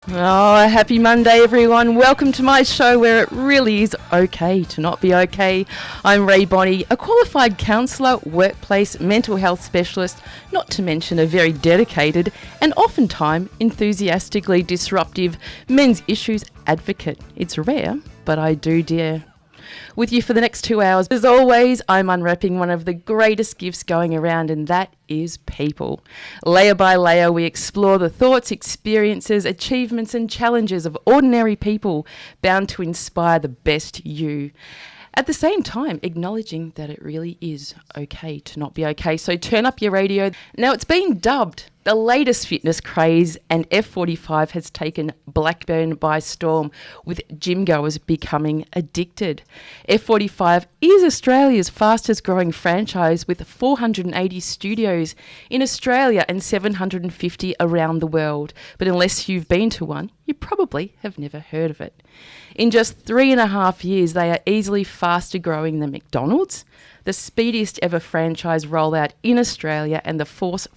Oh, happy Monday, everyone. Welcome to my show where it really is okay to not be okay. I'm Rae Bonney, a qualified counsellor, workplace mental health specialist, not to mention a very dedicated and oftentimes enthusiastically disruptive men's issues advocate. It's rare, but I do dare. With you for the next 2 hours. As always, I'm unwrapping one of the greatest gifts going around, and that is people. Layer by layer, we explore the thoughts, experiences, achievements and challenges of ordinary people bound to inspire the best you. At the same time, acknowledging that it really is okay to not be okay. So turn up your radio. Now, it's been dubbed the latest fitness craze, and F45 has taken Blackburn by storm, with gym goers becoming addicted. F45 is Australia's fastest growing franchise, with 480 studios in Australia and 750 around the world. But unless you've been to one, you probably have never heard of it. In just 3.5 years, they are easily faster growing than McDonald's, the speediest ever franchise rollout in Australia, and the fourth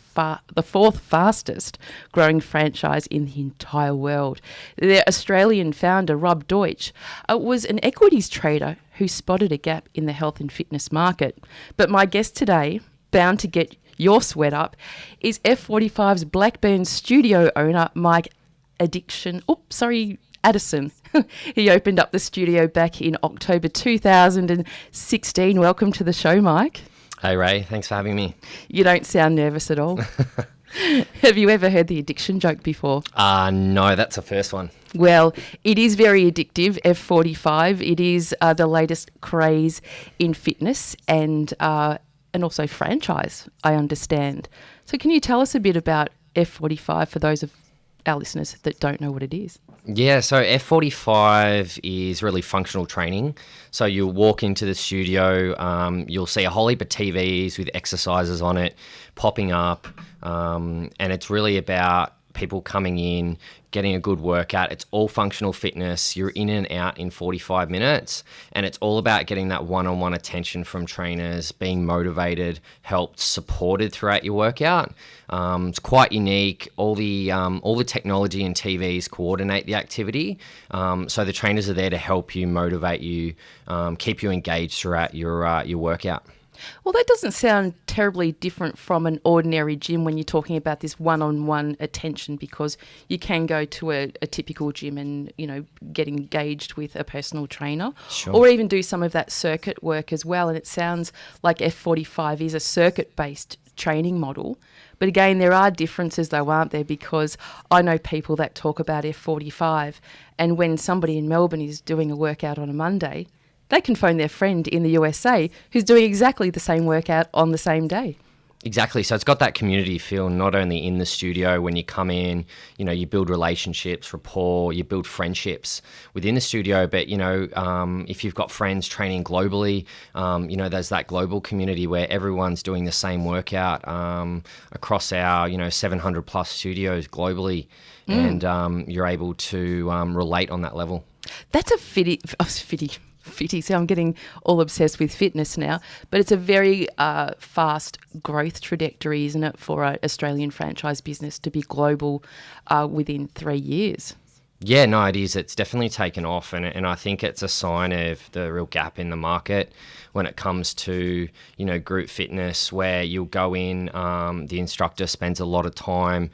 fastest growing franchise in the entire world. Their Australian founder, Rob Deutsch, was an equities trader who spotted a gap in the health and fitness market. But my guest today, bound to get your sweat up, is F45's Blackburn studio owner, Mike Addison. He opened up the studio back in October 2016. Welcome to the show, Mike. Hey, Rae. Thanks for having me. You don't sound nervous at all. Have you ever heard the addiction joke before? No, that's the first one. Well, it is very addictive, F45. It is the latest craze in fitness and also franchise, I understand. So can you tell us a bit about F45 for those of our listeners that don't know what it is? Yeah, so F45 is really functional training. So you'll walk into the studio, you'll see a whole heap of TVs with exercises on it popping up, and it's really about people coming in, getting a good workout. It's all functional fitness. You're in and out in 45 minutes, and it's all about getting that one-on-one attention from trainers, being motivated, helped, supported throughout your workout. It's quite unique. All the technology and TVs coordinate the activity, so the trainers are there to help you, motivate you, keep you engaged throughout your workout. Well, that doesn't sound terribly different from an ordinary gym when you're talking about this one-on-one attention, because you can go to a typical gym and, get engaged with a personal trainer. Sure. Or even do some of that circuit work as well. And it sounds like F45 is a circuit-based training model. But again, there are differences though, aren't there? Because I know people that talk about F45, and when somebody in Melbourne is doing a workout on a Monday, they can phone their friend in the USA who's doing exactly the same workout on the same day. Exactly. So it's got that community feel, not only in the studio when you come in, you build relationships, rapport, you build friendships within the studio. But, if you've got friends training globally, there's that global community where everyone's doing the same workout across our, 700 plus studios globally. And you're able to relate on that level. That's a fitty. So I'm getting all obsessed with fitness now, but it's a very fast growth trajectory, isn't it, for an Australian franchise business to be global within 3 years? Yeah, no, it is. It's definitely taken off, and I think it's a sign of the real gap in the market when it comes to, group fitness, where you'll go in, the instructor spends a lot of time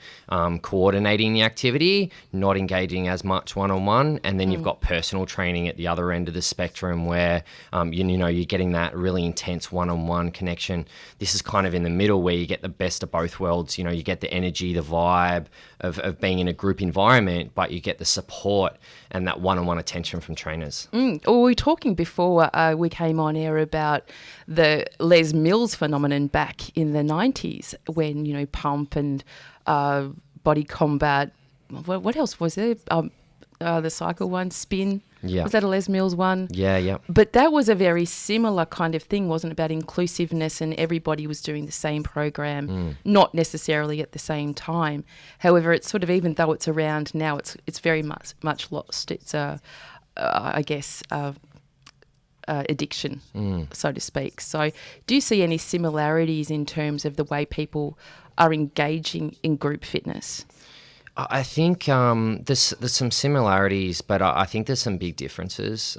coordinating the activity, not engaging as much one-on-one, and then you've got personal training at the other end of the spectrum where, you're getting that really intense one-on-one connection. This is kind of in the middle where you get the best of both worlds. You get the energy, the vibe of being in a group environment, but you get the support and that one-on-one attention from trainers. Well, we were talking before we came on air about the Les Mills phenomenon back in the 90s when, Pump and Body Combat, what else was there? The cycle one, Spin. Yeah. Was that a Les Mills one? Yeah. But that was a very similar kind of thing, wasn't it? About inclusiveness, and everybody was doing the same program, not necessarily at the same time. However, it's sort of, even though it's around now, it's very much lost. It's addiction, so to speak. So do you see any similarities in terms of the way people are engaging in group fitness? I think there's some similarities, but I think there's some big differences,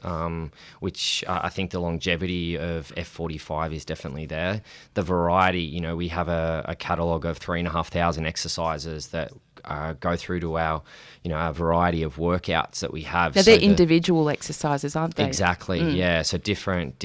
which I think the longevity of F45 is definitely there. The variety, we have a catalogue of 3,500 exercises that go through to our variety of workouts that we have. Now, they're individual exercises, aren't they? Exactly, yeah. So different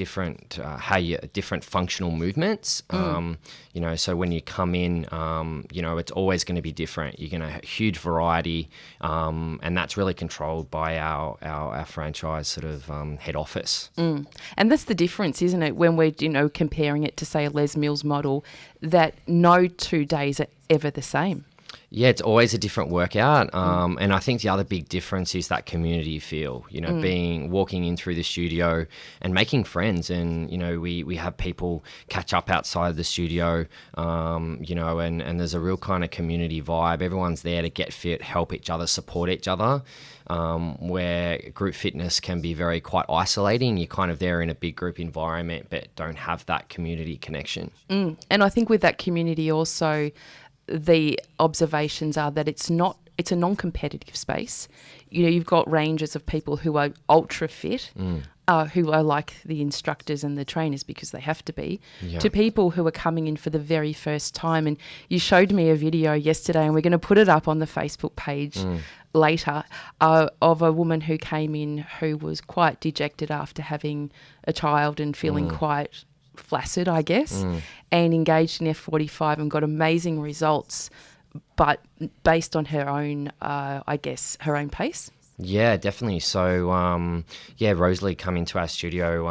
functional movements. So when you come in, it's always going to be different. You're going to have huge variety, and that's really controlled by our franchise sort of head office. And that's the difference, isn't it? When we're comparing it to, say, a Les Mills model, that no 2 days are ever the same. Yeah, it's always a different workout. And I think the other big difference is that community feel, walking in through the studio and making friends. And, we have people catch up outside of the studio, and there's a real kind of community vibe. Everyone's there to get fit, help each other, support each other. Where group fitness can be quite isolating. You're kind of there in a big group environment, but don't have that community connection. And I think with that community also, the observations are that it's a non-competitive space. You've got ranges of people who are ultra fit, who are like the instructors and the trainers because they have to be, to people who are coming in for the very first time. And you showed me a video yesterday, and we're going to put it up on the Facebook page later, of a woman who came in who was quite dejected after having a child and feeling quite flaccid, I guess, and engaged in F45 and got amazing results, but based on her own, her own pace. Yeah, definitely. So, Rosalie come into our studio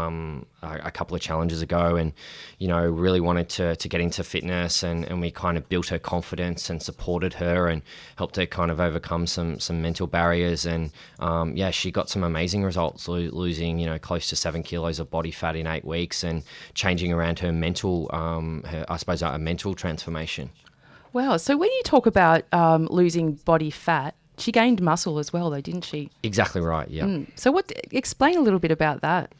a couple of challenges ago and, really wanted to get into fitness and we kind of built her confidence and supported her and helped her kind of overcome some mental barriers. And, she got some amazing results, losing, close to 7 kilos of body fat in 8 weeks and changing around her mental, a mental transformation. Wow. So when you talk about losing body fat, she gained muscle as well, though, didn't she? Exactly right, yeah. So explain a little bit about that.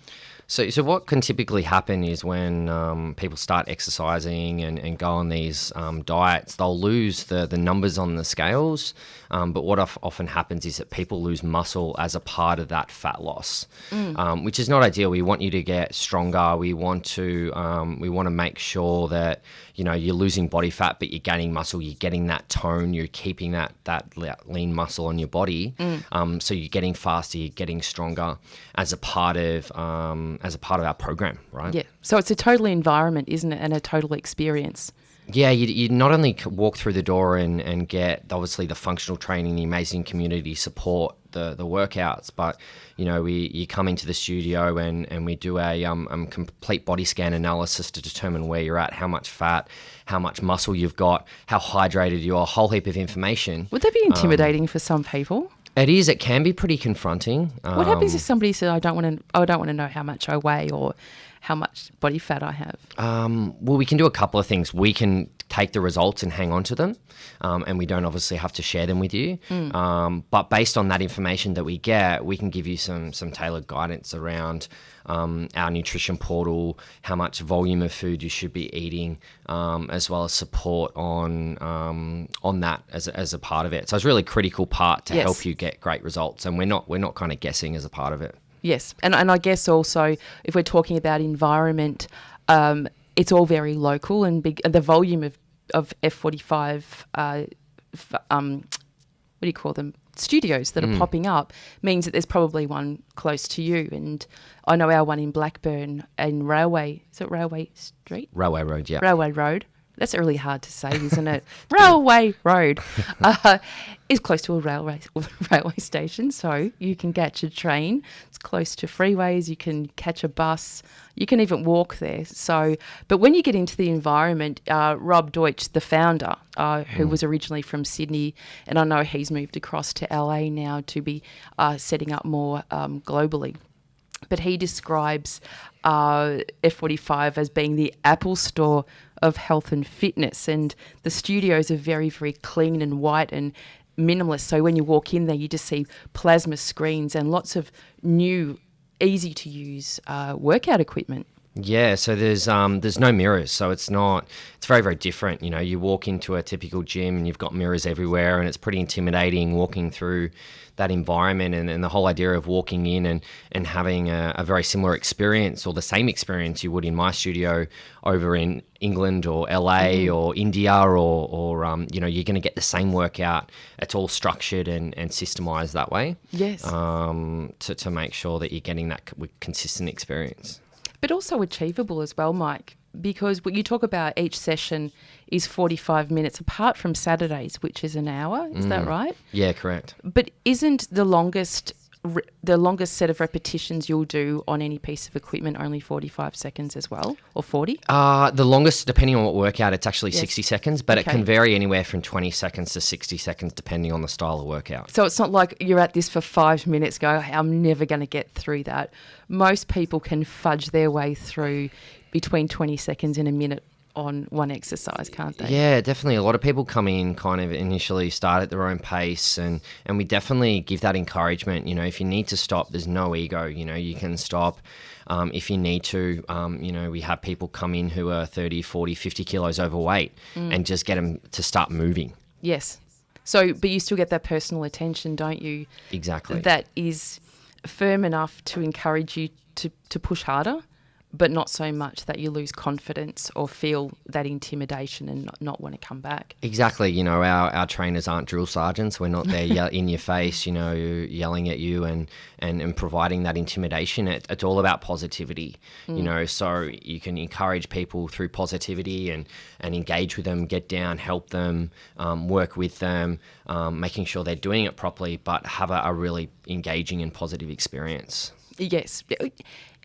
So what can typically happen is when people start exercising and go on these diets, they'll lose the numbers on the scales. But what often happens is that people lose muscle as a part of that fat loss, which is not ideal. We want you to get stronger. We want to make sure that you're losing body fat, but you're gaining muscle. You're getting that tone. You're keeping that lean muscle on your body. So you're getting faster. You're getting stronger as a part of our program, right? Yeah. So it's a total environment, isn't it, and a total experience. Yeah, you not only walk through the door and get obviously the functional training, the amazing community support, the workouts, but you come into the studio and we do a complete body scan analysis to determine where you're at, how much fat, how much muscle you've got, how hydrated you are, a whole heap of information. Would that be intimidating for some people? It is. It can be pretty confronting. What happens if somebody says, I don't want to know how much I weigh or how much body fat I have? Well, we can do a couple of things. We can take the results and hang on to them, and we don't obviously have to share them with you. But based on that information that we get, we can give you some tailored guidance around our nutrition portal, how much volume of food you should be eating, as well as support on that as a part of it. So it's a really critical part to help you get great results, and we're not kind of guessing as a part of it. Yes, and I guess also if we're talking about environment, it's all very local and big. The volume of F45, what do you call them? Studios that are popping up means that there's probably one close to you. And I know our one in Blackburn and Railway. Is it Railway Street? Railway Road, yeah. Railway Road. That's really hard to say, isn't it? Railway Road is close to a railway station, so you can catch a train. It's close to freeways. You can catch a bus. You can even walk there. So, but when you get into the environment, Rob Deutsch, the founder, who was originally from Sydney, and I know he's moved across to LA now to be setting up more globally. But he describes F45 as being the Apple Store of health and fitness, and the studios are very, very clean and white and minimalist. So when you walk in there, you just see plasma screens and lots of new, easy to use workout equipment. Yeah, so there's no mirrors, so it's very, very different. You know, you walk into a typical gym and you've got mirrors everywhere, and it's pretty intimidating walking through that environment, and the whole idea of walking in and having a very similar experience, or the same experience you would in my studio over in England or LA or India, or you know, you're going to get the same workout. It's all structured and systemized that way. Yes. To make sure that you're getting that consistent experience. But also achievable as well, Mike, because what you talk about, each session is 45 minutes, apart from Saturdays, which is an hour. Is that right? Yeah, correct. But isn't the longest set of repetitions you'll do on any piece of equipment only 45 seconds as well, or 40? The longest, depending on what workout, it's actually 60 seconds, but Okay. it can vary anywhere from 20 seconds to 60 seconds, depending on the style of workout. So it's not like you're at this for 5 minutes, go, I'm never going to get through that. Most people can fudge their way through between 20 seconds and a minute on one exercise, can't they? Yeah, definitely. A lot of people come in kind of initially start at their own pace, and we definitely give that encouragement. You know, if you need to stop, there's no ego. You know, you can stop if you need to. You know, we have people come in who are 30, 40, 50 kilos overweight and just get them to start moving. Yes. So, but you still get that personal attention, don't you? Exactly. That is firm enough to encourage you to push harder, but not so much that you lose confidence or feel that intimidation and not want to come back. Exactly. You know, our trainers aren't drill sergeants. We're not there in your face, you know, yelling at you and providing that intimidation. It's all about positivity, you know, so you can encourage people through positivity and engage with them, get down, help them, work with them, making sure they're doing it properly, but have a really engaging and positive experience. Yes.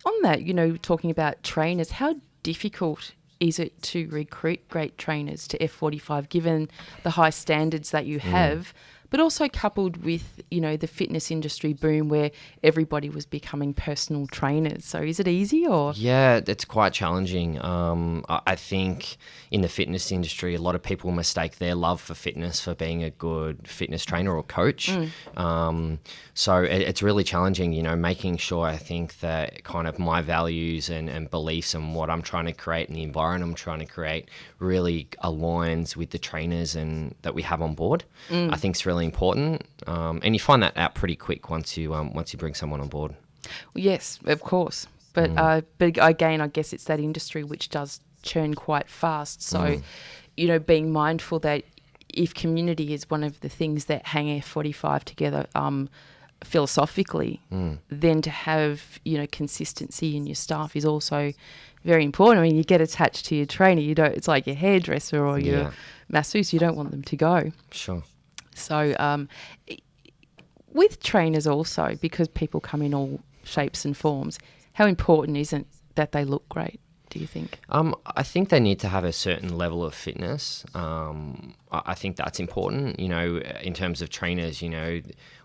On that, you know, talking about trainers, how difficult is it to recruit great trainers to F45 given the high standards that you have, but also coupled with, you know, the fitness industry boom where everybody was becoming personal trainers? So is it easy or? Yeah, it's quite challenging. I think in the fitness industry, a lot of people mistake their love for fitness for being a good fitness trainer or coach. So it's really challenging, you know, making sure, I think, that kind of my values and beliefs and what I'm trying to create and the environment I'm trying to create really aligns with the trainers and that we have on board. I think it's really important. And you find that out pretty quick once you bring someone on board. Yes, of course. But again, I guess it's that industry which does churn quite fast. So, you know, being mindful that if community is one of the things that hang F45 together philosophically, then to have, you know, consistency in your staff is also very important. I mean, you get attached to your trainer. You don't. It's like your hairdresser or your masseuse. You don't want them to go. Sure. So with trainers also, because people come in all shapes and forms, how important is it that they look great, do you think? I think they need to have a certain level of fitness. I think that's important, you know, in terms of trainers. You know,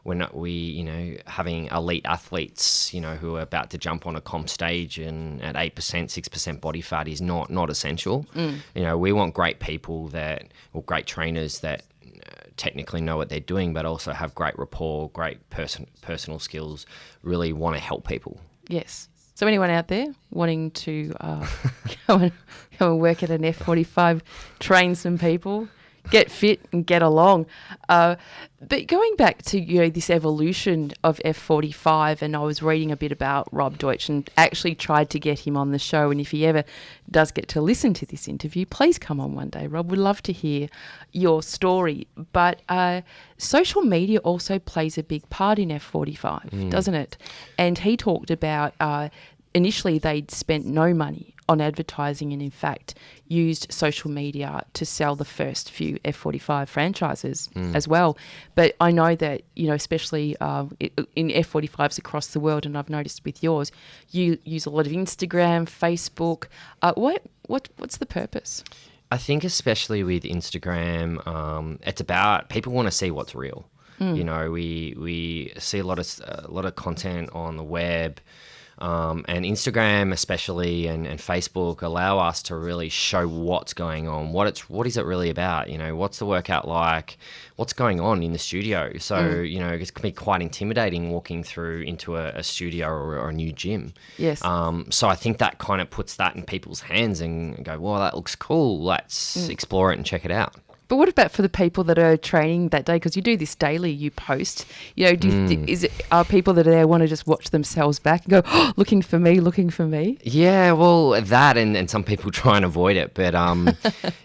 you know, having elite athletes, you know, who are about to jump on a comp stage and at 8%, 6% body fat is not essential. You know, we want great people great trainers that technically know what they're doing, but also have great rapport, great personal skills, really want to help people. Yes. So anyone out there wanting to go and work at an F45, train some people, get fit and get along. But going back to, you know, this evolution of F45, and I was reading a bit about Rob Deutsch and actually tried to get him on the show. And if he ever does get to listen to this interview, please come on one day, Rob. We'd love to hear your story. But social media also plays a big part in F45, doesn't it? And he talked about initially they'd spent no money on advertising and in fact used social media to sell the first few F45 franchises as well. But I know that, you know, especially in F45s across the world, and I've noticed with yours, you use a lot of Instagram, Facebook. What's the purpose? I think especially with Instagram, it's about people want to see what's real. You know, we see a lot of content on the web. And Instagram especially and Facebook allow us to really show what's going on, what is it really about, what's the workout like, what's going on in the studio. So, it can be quite intimidating walking through into a studio or a new gym. Yes. So I think that kind of puts that in people's hands and go, well, that looks cool. Let's explore it and check it out. But what about for the people that are training that day? Because you do this daily, you post. Are people that are there want to just watch themselves back and go, oh, looking for me? Yeah, well, that and some people try and avoid it. But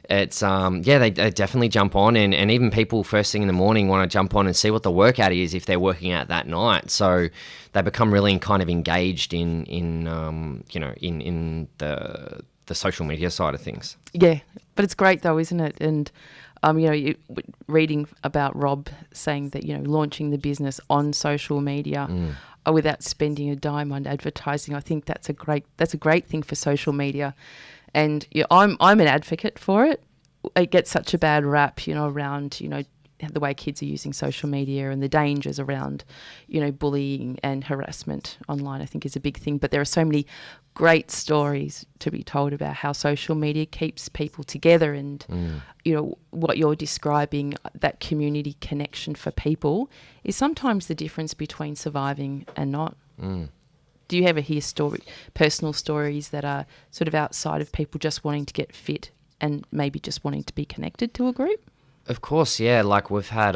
it's, they definitely jump on. And even people first thing in the morning want to jump on and see what the workout is if they're working out that night. So they become really kind of engaged in the social media side of things. Yeah, but it's great though, isn't it? And reading about Rob saying that launching the business on social media without spending a dime on advertising, I think that's a great thing for social media. And I'm an advocate for it. It gets such a bad rap, around the way kids are using social media and the dangers around bullying and harassment online, I think is a big thing. But there are so many great stories to be told about how social media keeps people together and what you're describing, that community connection for people, is sometimes the difference between surviving and not. Do you ever hear personal stories that are sort of outside of people just wanting to get fit and maybe just wanting to be connected to a group? Of course, yeah. Like we've had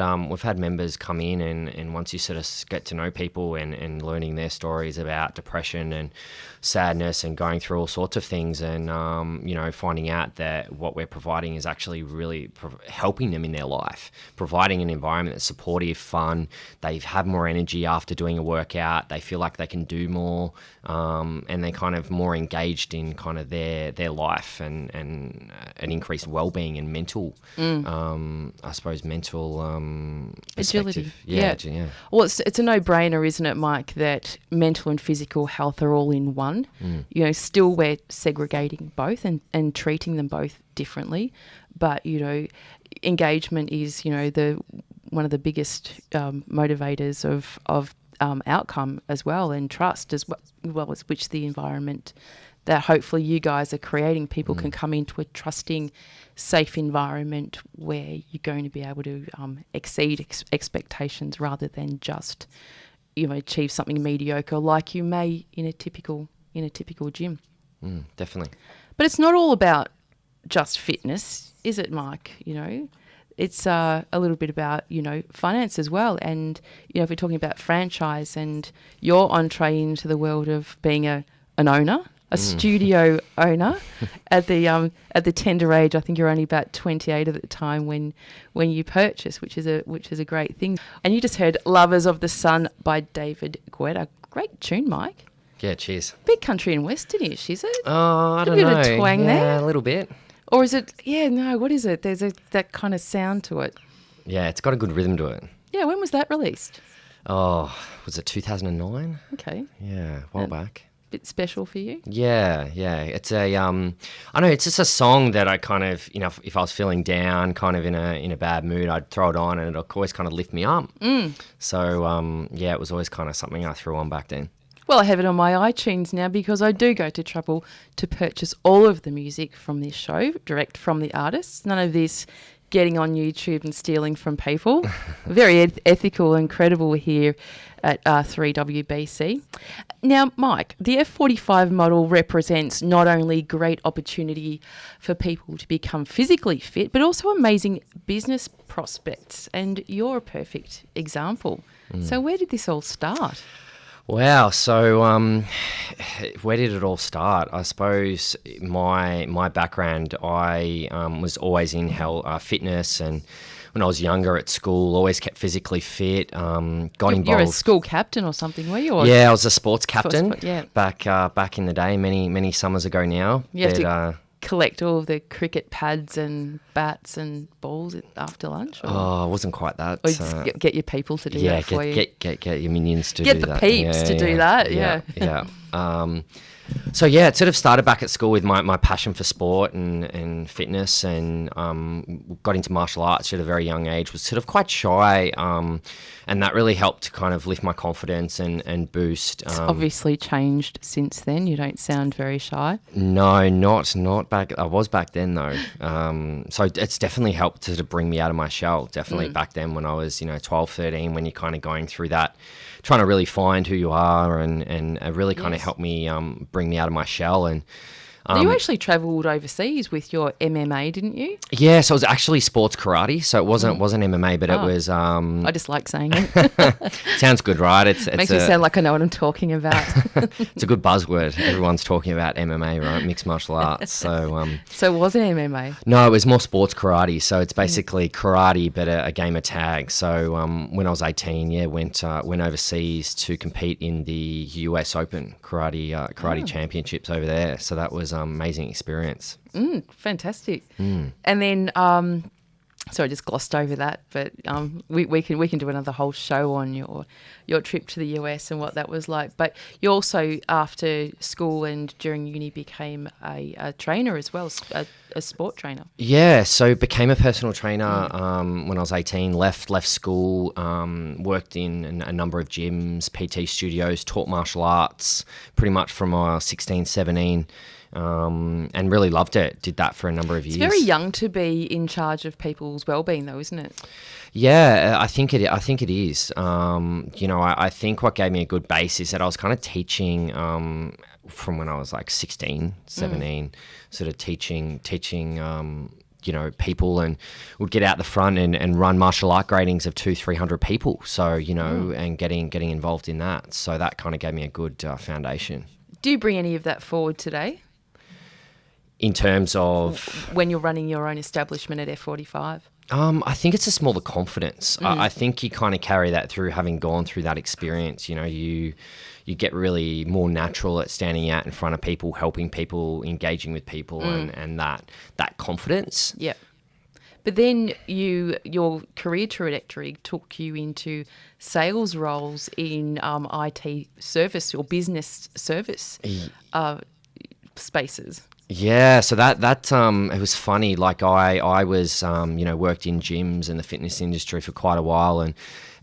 members come in and once you sort of get to know people and learning their stories about depression and sadness and going through all sorts of things and, finding out that what we're providing is actually really helping them in their life, providing an environment that's supportive, fun. They have more energy after doing a workout. They feel like they can do more and they're kind of more engaged in kind of their life and an increased well-being and mental I suppose mental agility. Yeah. Well, it's a no-brainer, isn't it, Mike, that mental and physical health are all in one. Still we're segregating both and treating them both differently, but engagement is one of the biggest motivators of outcome as well, and trust as well as which the environment that hopefully you guys are creating. People can come into a trusting, safe environment where you're going to be able to exceed expectations rather than just achieve something mediocre like you may in a typical gym. Definitely. But it's not all about just fitness, is it, Mike? It's a little bit about finance as well. And if we're talking about franchise and your entree into the world of being an owner, a studio owner at the tender age. I think you're only about 28 at the time when you purchased, which is a great thing. And you just heard "Lovers of the Sun" by David Guetta. Great tune, Mike. Yeah, cheers. Bit country and western-ish, is it? Oh, I don't know. A bit of twang there. Yeah, a little bit. Or is it? Yeah, no. What is it? There's that kind of sound to it. Yeah, it's got a good rhythm to it. Yeah. When was that released? Oh, was it 2009? Okay. Yeah, a while back. Bit special for you? Yeah. It's a I know it's just a song that I kind of if I was feeling down, kind of in a bad mood, I'd throw it on and it'll always kind of lift me up. So it was always kind of something I threw on back then. Well, I have it on my iTunes now because I do go to trouble to purchase all of the music from this show direct from the artists. None of this getting on YouTube and stealing from people. Very ethical and credible here at 3WBC. Now, Mike, the F45 model represents not only great opportunity for people to become physically fit, but also amazing business prospects. And you're a perfect example. So where did this all start? Wow. So where did it all start? I suppose my background, I was always in fitness, and when I was younger at school, always kept physically fit, got involved. You're a school captain or something, were you? Yeah, I was a sports captain yeah. back in the day, many summers ago now. You have to collect all of the cricket pads and bats and balls after lunch? Or? Oh, it wasn't quite that. Or just get your people to do that for you? Get your minions to do that. Get the peeps to do that, yeah. So yeah, it sort of started back at school with my passion for sport and fitness, and got into martial arts at a very young age. Was sort of quite shy, and that really helped to kind of lift my confidence and boost. It's obviously changed since then. You don't sound very shy. No, not back. I was back then though. So it's definitely helped to bring me out of my shell. Definitely back then when I was 12, 13, when you're kind of going through that, trying to really find who you are, and it really kind of helped me bring me out of my shell. And you actually travelled overseas with your MMA, didn't you? yeah, so it was actually sports karate. So it wasn't MMA, but it was. I just like saying it. Sounds good, right? It's Makes me sound like I know what I'm talking about. It's a good buzzword. Everyone's talking about MMA, right? Mixed martial arts. So so was it MMA? No, it was more sports karate. So it's basically karate, but a game of tag. So when I was 18, went overseas to compete in the US Open karate championships over there. So that was amazing experience. Fantastic. And then, sorry, I just glossed over that, but we can do another whole show on your trip to the US and what that was like. But you also, after school and during uni, became a trainer as well, a sport trainer. Yeah, so became a personal trainer when I was 18, left school, worked in a number of gyms, PT studios, taught martial arts pretty much from 16, 17. And really loved it. Did that for a number of years. It's very young to be in charge of people's well-being, though, isn't it? Yeah, I think it is. I think what gave me a good base is that I was kind of teaching from when I was like 16, 17, sort of teaching. People, and would get out the front and run martial art gradings of 200-300 people. So and getting involved in that. So that kind of gave me a good foundation. Do you bring any of that forward today? In terms of when you're running your own establishment at F45? I think it's a smaller confidence. I think you kind of carry that through having gone through that experience. You get really more natural at standing out in front of people, helping people, engaging with people, and that confidence. Yeah. But then your career trajectory took you into sales roles in IT service or business service spaces. Yeah, so that it was funny. Like I was worked in gyms and the fitness industry for quite a while, and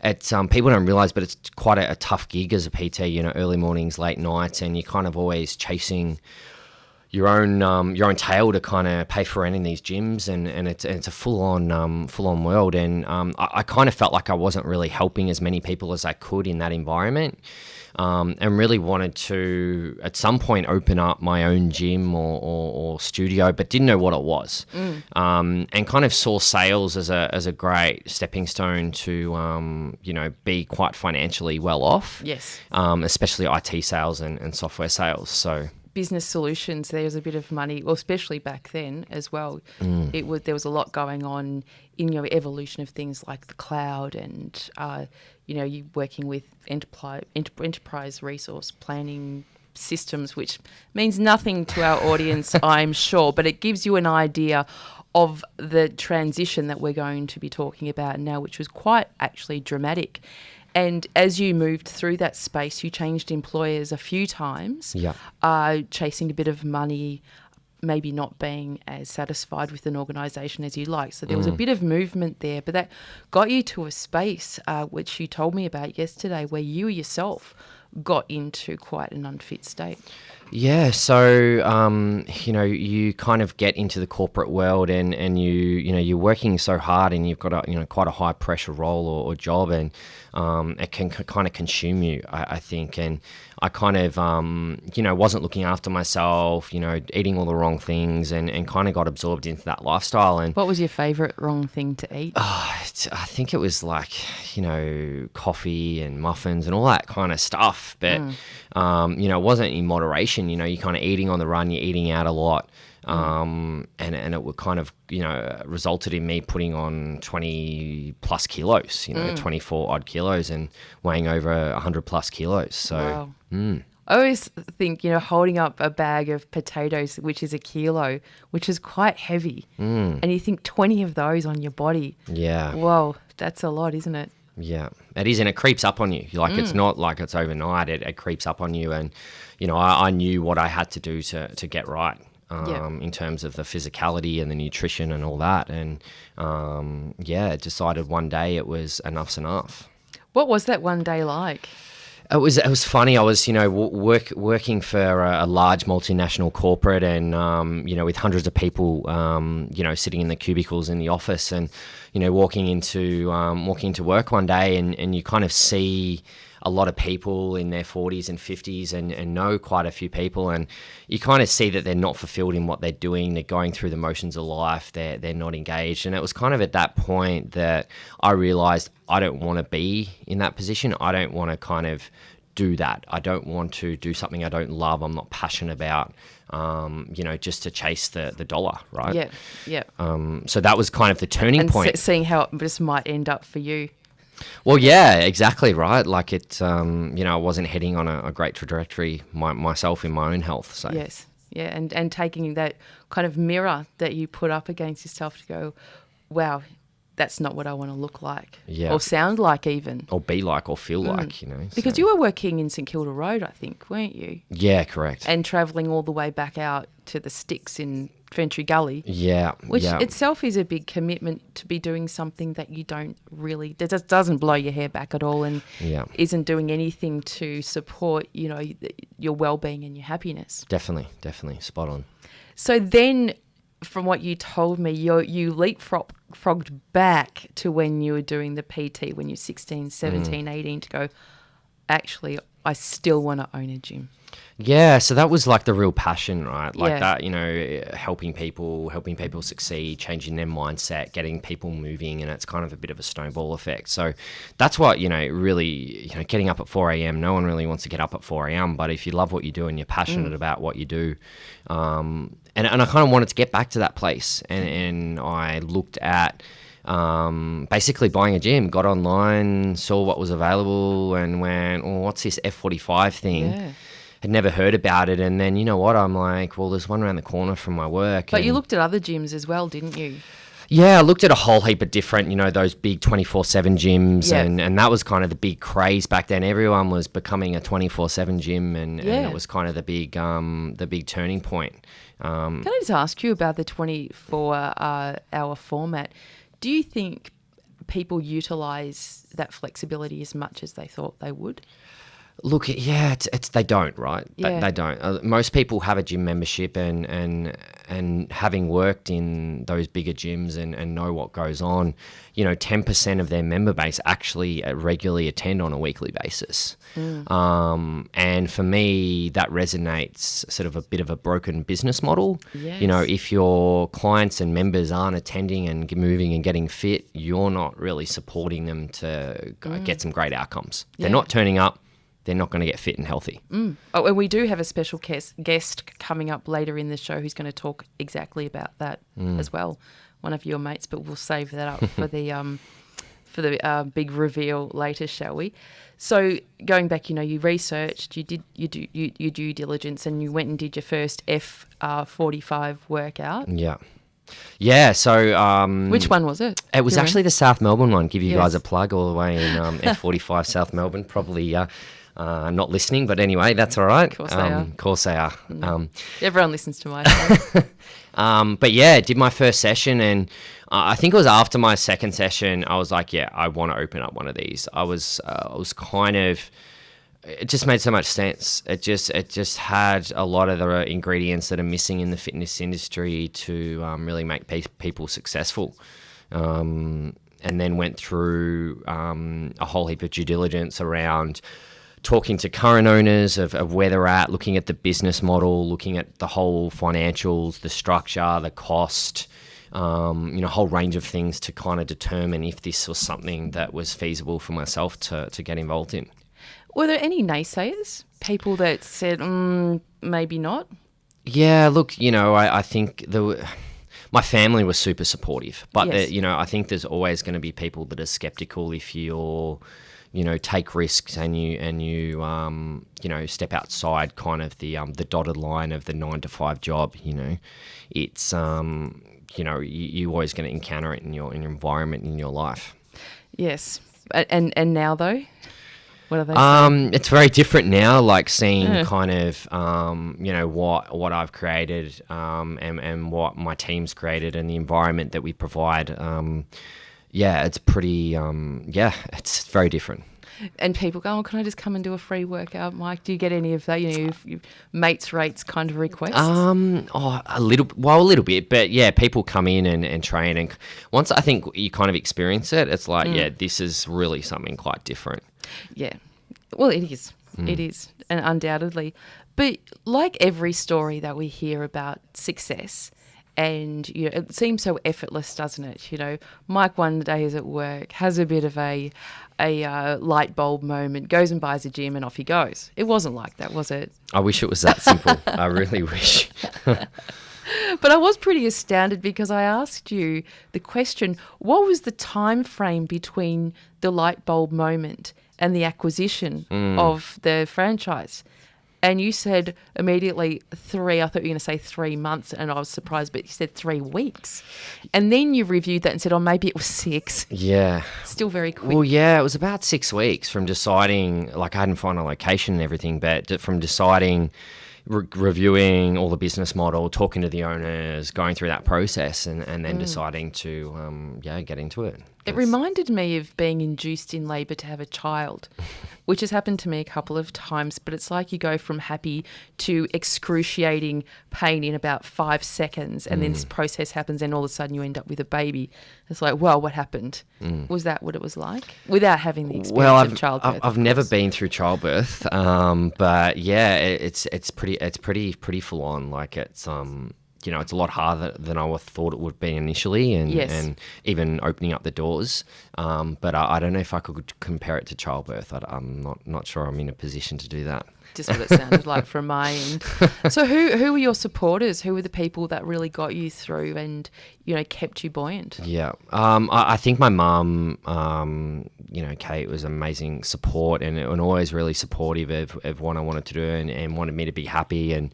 it's people don't realize, but it's quite a tough gig as a PT. Early mornings, late nights, and you're kind of always chasing your own tail to kind of pay for rent in these gyms, and it's a full on world. And I kind of felt like I wasn't really helping as many people as I could in that environment. And really wanted to, at some point, open up my own gym or studio, but didn't know what it was. And kind of saw sales as a great stepping stone to, be quite financially well off. Yes. Especially IT sales and software sales. So business solutions, there's a bit of money, well, especially back then as well. There was a lot going on in your evolution of things like the cloud and you working with enterprise resource planning systems, which means nothing to our audience, I'm sure, but it gives you an idea of the transition that we're going to be talking about now, which was quite actually dramatic. And as you moved through that space, you changed employers a few times, chasing a bit of money, maybe not being as satisfied with an organisation as you like. So there was a bit of movement there, but that got you to a space, which you told me about yesterday, where you yourself got into quite an unfit state. Yeah, so you kind of get into the corporate world, and you're working so hard, and you've got quite a high pressure role or job, and it can kind of consume you, I think. And I kind of wasn't looking after myself, eating all the wrong things, and kind of got absorbed into that lifestyle. And what was your favourite wrong thing to eat? I think it was like coffee and muffins and all that kind of stuff, but it wasn't in moderation. You're kind of eating on the run, you're eating out a lot. And it would kind of, resulted in me putting on 20 plus kilos, 24 odd kilos, and weighing over 100 plus kilos. So, wow. I always think, holding up a bag of potatoes, which is a kilo, which is quite heavy, and you think 20 of those on your body. Yeah. Whoa, that's a lot, isn't it? Yeah, it is, and it creeps up on you. Like it's not like it's overnight. It creeps up on you, and I knew what I had to do to get right in terms of the physicality and the nutrition and all that. And decided one day it was enough's enough. What was that one day like? It was funny. I was, working for a large multinational corporate, and with hundreds of people, sitting in the cubicles in the office, and walking into work one day, and you kind of see a lot of people in their 40s and 50s, and know quite a few people, and you kind of see that they're not fulfilled in what they're doing. They're going through the motions of life. They're not engaged, and it was kind of at that point that I realized I don't want to be in that position. I don't want to kind of do that. I don't want to do something I don't love. I'm not passionate about, just to chase the dollar, right? Yeah, yeah. So that was kind of the turning point. And seeing how it just might end up for you. Well, yeah, exactly, right. Like it, I wasn't heading on a great trajectory myself in my own health. So yes, yeah, and taking that kind of mirror that you put up against yourself to go, wow, that's not what I want to look like, or sound like, even, or be like, or feel like, Because you were working in St Kilda Road, I think, weren't you? Yeah, correct. And travelling all the way back out to the sticks in Fentry Gully. Yeah, which itself is a big commitment to be doing something that you don't really, that just doesn't blow your hair back at all, and isn't doing anything to support, your well-being and your happiness. Definitely, spot on. So then, from what you told me, you leapfrogged back to when you were doing the PT when you're 16, 17, 18 to go, actually, I still want to own a gym. Yeah, so that was like the real passion, right? Like that, helping people succeed, changing their mindset, getting people moving, and it's kind of a bit of a snowball effect. So that's what, really, getting up at 4 a.m., no one really wants to get up at 4 a.m., but if you love what you do and you're passionate about what you do, and I kind of wanted to get back to that place, and I looked at basically buying a gym, got online, saw what was available, and went, oh, what's this F45 thing? Yeah. Had never heard about it, and then I'm like, well, there's one around the corner from my work. But you looked at other gyms as well, didn't you? Yeah, I looked at a whole heap of different, those big 24/7 gyms, and that was kind of the big craze back then. Everyone was becoming a 24/7 gym, and it was kind of the big turning point. Can I just ask you about the 24-hour format? Do you think people utilise that flexibility as much as they thought they would? Look, it's they don't, right? Yeah. They don't. Most people have a gym membership, and having worked in those bigger gyms and know what goes on, 10% of their member base actually regularly attend on a weekly basis. And for me, that resonates sort of a bit of a broken business model. Yes. If your clients and members aren't attending and moving and getting fit, you're not really supporting them to get some great outcomes. They're not turning up. They're not going to get fit and healthy. Oh, and we do have a special guest coming up later in the show who's going to talk exactly about that as well. One of your mates, but we'll save that up for the big reveal later, shall we? So going back, you researched, you did your due diligence, and you went and did your first F45 workout. Yeah. Yeah, so... which one was it? It was actually the South Melbourne one. Give you guys a plug all the way in F45 South Melbourne. Probably not listening, but anyway, that's all right. Of course they are. Everyone listens to my show. But yeah, did my first session, and I think it was after my second session, I was like, yeah, I want to open up one of these. I was kind of... It just made so much sense. It just had a lot of the ingredients that are missing in the fitness industry to really make people successful. And then went through a whole heap of due diligence around talking to current owners of where they're at, looking at the business model, looking at the whole financials, the structure, the cost, a whole range of things to kind of determine if this was something that was feasible for myself to get involved in. Were there any naysayers? People that said, maybe not? Yeah, look, I think my family was super supportive. But, I think there's always going to be people that are skeptical if you're, take risks and you step outside kind of the dotted line of the 9-to-5 job, It's, you're always going to encounter it in your environment, in your life. Yes. And now though, what are they saying? It's very different now, like seeing kind of, what I've created and what my team's created and the environment that we provide. It's pretty, it's very different. And people go, can I just come and do a free workout, Mike? Do you get any of that, your mates rates kind of requests? A little bit, but yeah, people come in and train, and once I think you kind of experience it, it's like, this is really something quite different. Yeah, well, it is. It is, and undoubtedly. But like every story that we hear about success, and it seems so effortless, doesn't it? Mike one day is at work, has a bit of a light bulb moment, goes and buys a gym, and off he goes. It wasn't like that, was it? I wish it was that simple. I really wish. But I was pretty astounded because I asked you the question, what was the time frame between the light bulb moment and the acquisition of the franchise? And you said immediately 3. I thought you were going to say 3 months, and I was surprised, but you said 3 weeks. And then you reviewed that and said, maybe it was 6. Yeah. Still very quick. Well, yeah, it was about 6 weeks from deciding, like I hadn't found a location and everything, but from deciding, reviewing all the business model, talking to the owners, going through that process, and then deciding to, get into it. It reminded me of being induced in labour to have a child, which has happened to me a couple of times, but it's like you go from happy to excruciating pain in about 5 seconds, and then this process happens, and all of a sudden you end up with a baby. It's like, well, what happened? Was that what it was like? Without having the experience of childbirth? I've never been through childbirth, but yeah, it's pretty full on. Like it's it's a lot harder than I thought it would be initially, and even opening up the doors. But I don't know if I could compare it to childbirth. I'm not sure I'm in a position to do that. Just what it sounded like from my end. So who were your supporters? Who were the people that really got you through and, kept you buoyant? Yeah. I think my mum, Kate, was amazing support and always really supportive of what I wanted to do and wanted me to be happy, and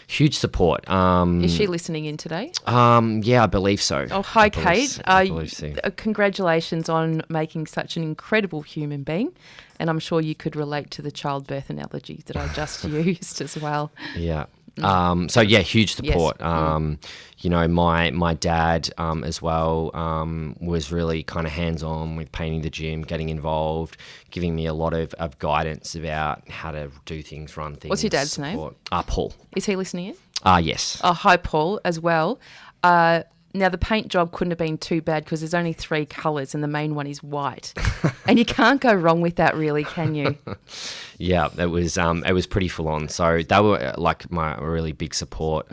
huge support. Is she listening in today? Yeah, I believe so. Oh, hi, Kate. I believe so. Congratulations on making such an incredible human being. And I'm sure you could relate to the childbirth analogy that I just used as well. Yeah. Huge support. Yes. My dad as well was really kind of hands-on with painting the gym, getting involved, giving me a lot of guidance about how to do things, run things. What's your dad's name? Paul. Is he listening in? Yes. Oh, hi, Paul, as well. Now, the paint job couldn't have been too bad because there's only 3 colours and the main one is white. And you can't go wrong with that, really, can you? Yeah, it was pretty full on. So they were like my really big support,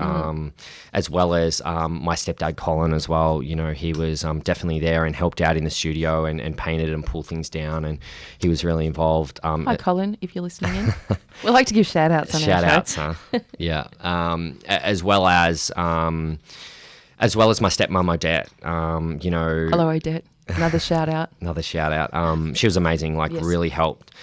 as well as my stepdad Colin as well. He was definitely there and helped out in the studio and painted and pulled things down, and he was really involved. Hi, Colin, if you're listening in. We like to give shout-outs on our show. Shout-outs, huh? Yeah. As well as my stepmom, Odette, Hello, Odette. Another shout out. She was amazing, Yes. really helped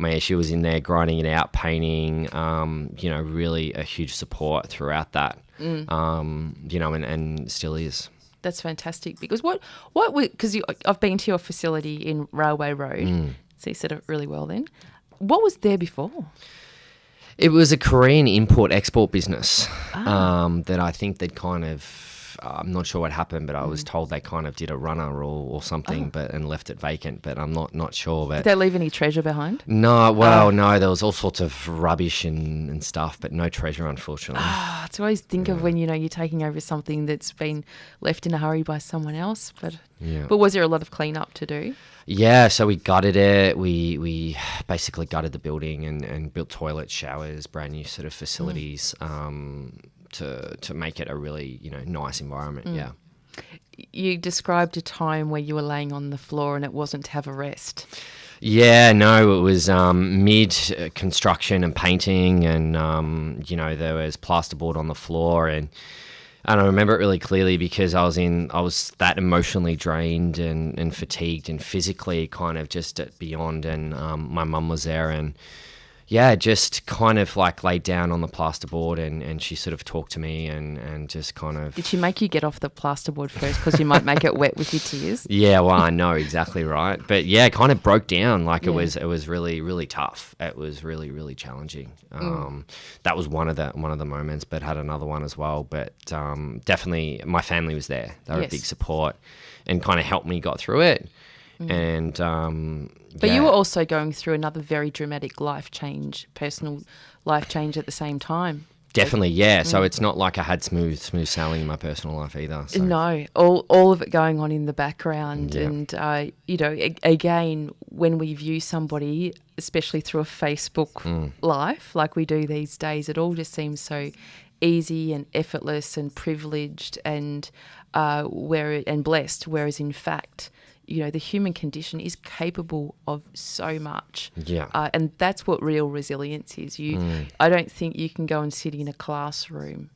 me. She was in there grinding it out, painting, really a huge support throughout that, and still is. That's fantastic. Because because I've been to your facility in Railway Road, so you said it really well then. What was there before? It was a Korean import-export business that I think they'd kind of, I'm not sure what happened, but I was told they kind of did a runner or something and left it vacant, but I'm not sure. But did they leave any treasure behind? No, no, there was all sorts of rubbish and stuff, but no treasure, unfortunately. It's always think of when, you're taking over something that's been left in a hurry by someone else. But was there a lot of clean up to do? Yeah, so we gutted it. We basically gutted the building and built toilets, showers, brand new sort of facilities to make it a really nice environment. Yeah. You described a time where you were laying on the floor and it wasn't to have a rest. Yeah, no, it was mid construction and painting, and there was plasterboard on the floor, and I remember it really clearly because I was that emotionally drained and fatigued and physically kind of just at beyond, and my mum was there, and yeah, just kind of like laid down on the plasterboard and she sort of talked to me and just kind of... Did she make you get off the plasterboard first because you might make it wet with your tears? Yeah, well, I know exactly right. But yeah, it kind of broke down. Like it was really, really tough. It was really, really challenging. That was one of the moments, but had another one as well. But definitely my family was there. They were a big support and kind of helped me got through it. And but you were also going through another very dramatic personal life change at the same time. Definitely, yeah. So it's not like I had smooth sailing in my personal life either. So. No, all of it going on in the background. And, again, when we view somebody, especially through a Facebook life like we do these days, it all just seems so easy and effortless and privileged and blessed, whereas in fact... the human condition is capable of so much. Yeah. And that's what real resilience is. I don't think you can go and sit in a classroom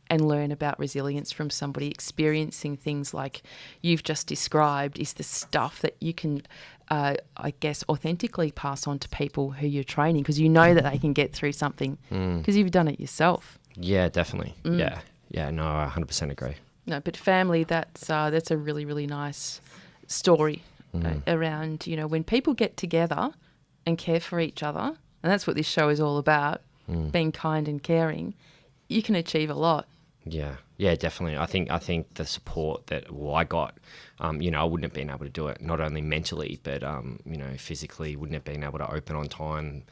and learn about resilience from somebody experiencing things like you've just described is the stuff that you can, authentically pass on to people who you're training because you know that they can get through something because you've done it yourself. Yeah, definitely. Yeah, no, I 100% agree. No, but family, that's a really, really nice... story around, when people get together and care for each other, and that's what this show is all about, being kind and caring, you can achieve a lot. Yeah, definitely. I think the support that I got, I wouldn't have been able to do it, not only mentally, but, physically wouldn't have been able to open on time.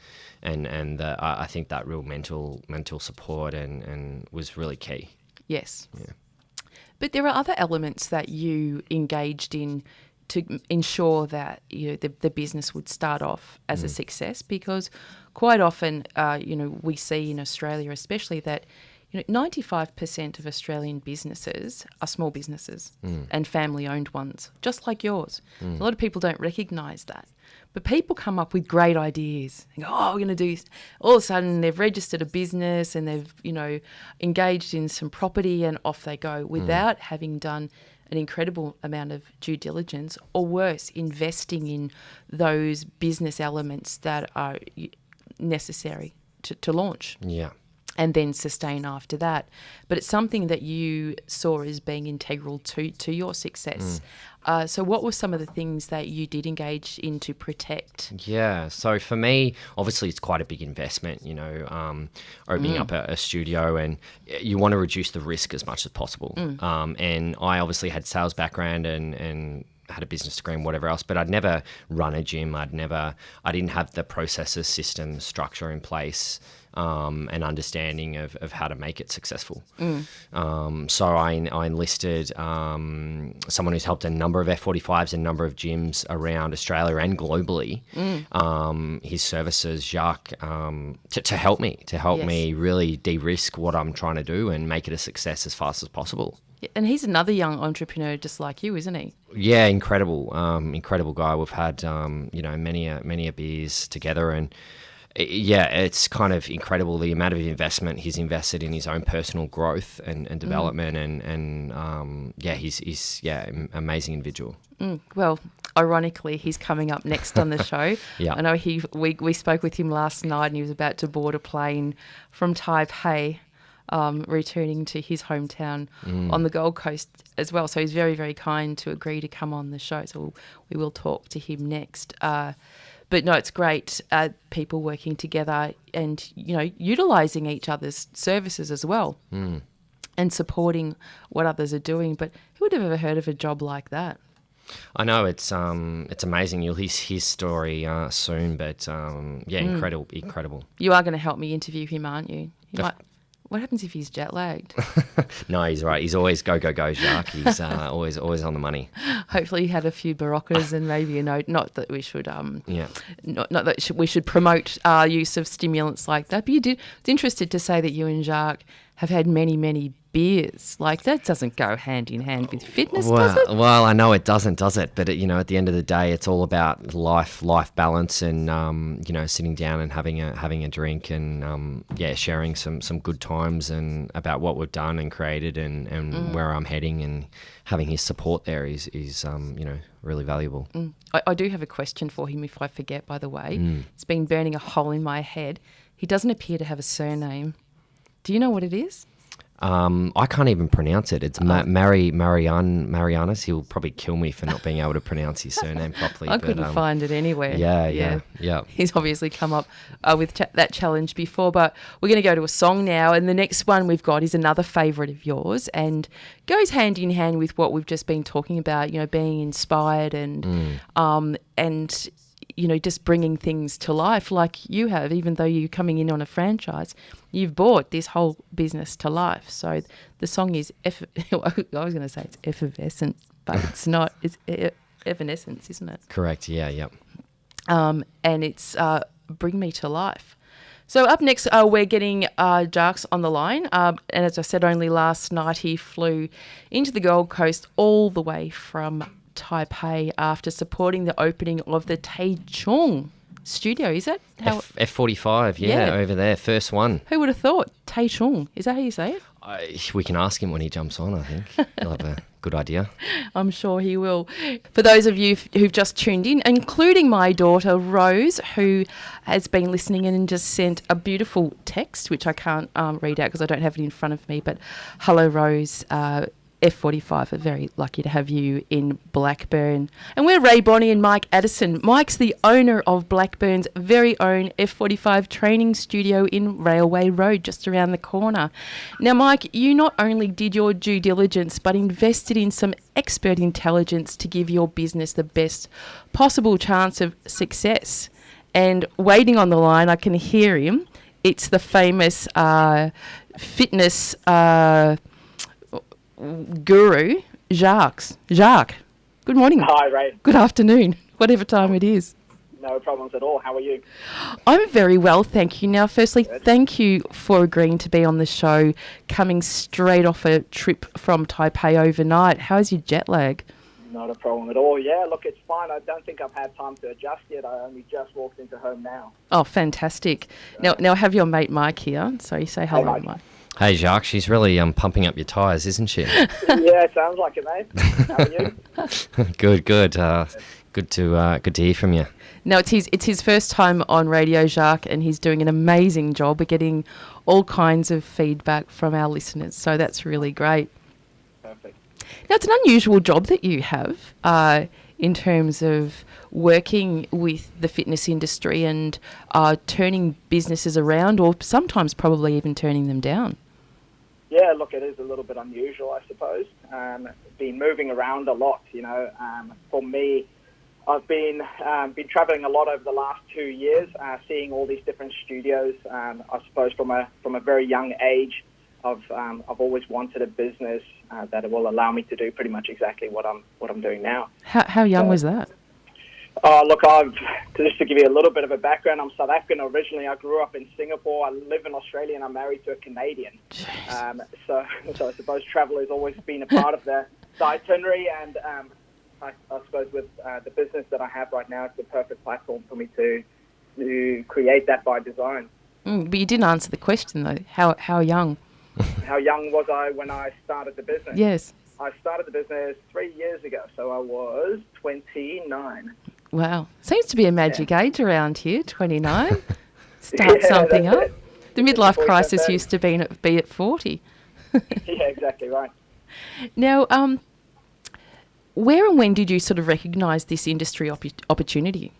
And I think that real mental support and was really key. Yes. Yeah. But there are other elements that you engaged in to ensure that the business would start off as a success, because quite often we see in Australia especially that 95% of Australian businesses are small businesses and family-owned ones, just like yours. A lot of people don't recognise that. But people come up with great ideas and go, we're going to do this. All of a sudden, they've registered a business and they've, engaged in some property and off they go without having done an incredible amount of due diligence, or worse, investing in those business elements that are necessary to launch. Yeah. And then sustain after that. But it's something that you saw as being integral to your success. So what were some of the things that you did engage in to protect? Yeah, so for me, obviously it's quite a big investment, opening up a studio, and you want to reduce the risk as much as possible. And I obviously had sales background and had a business degree and whatever else, but I'd never run a gym. I didn't have the processes, systems, structure in place, and understanding of how to make it successful. So I enlisted someone who's helped a number of F45s and a number of gyms around Australia and globally, his services, Jacques, to help me really de-risk what I'm trying to do and make it a success as fast as possible. And he's another young entrepreneur just like you, isn't he? Yeah, incredible guy. We've had, many a beers together, and it's kind of incredible the amount of investment he's invested in his own personal growth and development, and he's amazing individual. Well, ironically, he's coming up next on the show. Yeah. I know we spoke with him last night, and he was about to board a plane from Taipei, returning to his hometown on the Gold Coast as well. So he's very, very kind to agree to come on the show. So we will talk to him next. But no, it's great, people working together and, utilising each other's services as well and supporting what others are doing. But who would have ever heard of a job like that? I know, it's amazing. You'll hear his story soon, but incredible. You are going to help me interview him, aren't you? What happens if he's jet lagged? No, he's right. He's always go, Jacques. He's always on the money. Hopefully he had a few Baroccas and maybe a note. Not that we should, not that we should promote use of stimulants like that. But it's interested to say that you and Jacques have had many, many beers. Like, that doesn't go hand in hand with fitness, does it? Well, I know it doesn't, does it? But, at the end of the day, it's all about life balance and, sitting down and having a drink and, sharing some good times and about what we've done and created and where I'm heading, and having his support there is really valuable. I do have a question for him if I forget, by the way. It's been burning a hole in my head. He doesn't appear to have a surname. Do you know what it is? I can't even pronounce it. It's Marianus. He'll probably kill me for not being able to pronounce his surname properly. I couldn't find it anywhere. Yeah. He's obviously come up with that challenge before, but we're going to go to a song now, and the next one we've got is another favourite of yours and goes hand in hand with what we've just been talking about, being inspired and just bringing things to life like you have. Even though you're coming in on a franchise, you've brought this whole business to life. So the song is, I was going to say it's effervescent, but it's not. It's evanescence, isn't it? Correct, yeah. And it's Bring Me to Life. So up next, we're getting Jacques on the line. And as I said, only last night he flew into the Gold Coast all the way from Taipei after supporting the opening of the Taichung studio. Is that how F45? Yeah, over there, first one. Who would have thought? Taichung, is that how you say it? We can ask him when he jumps on. I think he'll have a good idea. I'm sure he will. For those of you who've just tuned in, including my daughter Rose, who has been listening in and just sent a beautiful text, which I can't read out because I don't have it in front of me. But hello, Rose. F45 are very lucky to have you in Blackburn. And we're Rae Bonney and Mike Addison. Mike's the owner of Blackburn's very own F45 training studio in Railway Road, just around the corner. Now, Mike, you not only did your due diligence, but invested in some expert intelligence to give your business the best possible chance of success. And waiting on the line, I can hear him. It's the famous fitness guru, Jacques. Jacques, good morning. Hi, Ray. Good afternoon, whatever time it is. No problems at all. How are you? I'm very well, thank you. Now, firstly, thank you for agreeing to be on the show, coming straight off a trip from Taipei overnight. How's your jet lag? Not a problem at all. Yeah, look, it's fine. I don't think I've had time to adjust yet. I only just walked into home now. Oh, fantastic. Now I have your mate Mike here, so you say hello, Hey, Mike. Hey, Jacques, she's really pumping up your tyres, isn't she? Yeah, it sounds like it, mate. How are you? Good. Good to hear from you. No, it's his first time on radio, Jacques, and he's doing an amazing job. We're getting all kinds of feedback from our listeners, so that's really great. Perfect. Now, it's an unusual job that you have in terms of working with the fitness industry and turning businesses around, or sometimes probably even turning them down. Yeah, look, it is a little bit unusual, I suppose. Been moving around a lot, For me, I've been traveling a lot over the last 2 years, seeing all these different studios. I suppose from a very young age, I've always wanted a business that will allow me to do pretty much exactly what I'm doing now. How young was that? Look, just to give you a little bit of a background, I'm South African originally. I grew up in Singapore. I live in Australia, and I'm married to a Canadian. So I suppose travel has always been a part of the itinerary, and I suppose with the business that I have right now, it's the perfect platform for me to create that by design. But you didn't answer the question, though. How young? How young was I when I started the business? Yes. I started the business 3 years ago, so I was 29. Wow. Seems to be a magic age around here, 29. Start something up. It. The midlife crisis used to be at 40. Yeah, exactly right. Now, where and when did you sort of recognise this industry opportunity?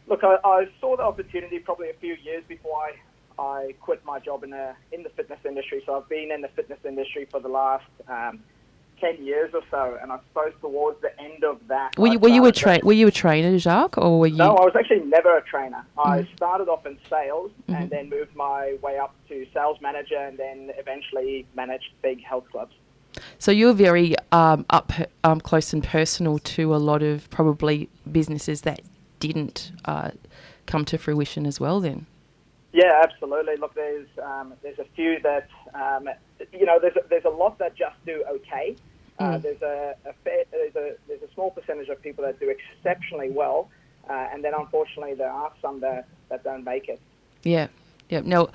Look, I saw the opportunity probably a few years before I quit my job in the fitness industry. So I've been in the fitness industry for the last 10 years or so, and I suppose towards the end of that... Were you a trainer, Jacques, or were you... No, I was actually never a trainer. I started off in sales and then moved my way up to sales manager and then eventually managed big health clubs. So you're very up close and personal to a lot of probably businesses that didn't come to fruition as well then? Yeah, absolutely. Look, there's a few that there's a lot that just do okay. There's a small percentage of people that do exceptionally well, and then unfortunately there are some that don't make it. Yeah. Yeah. Now,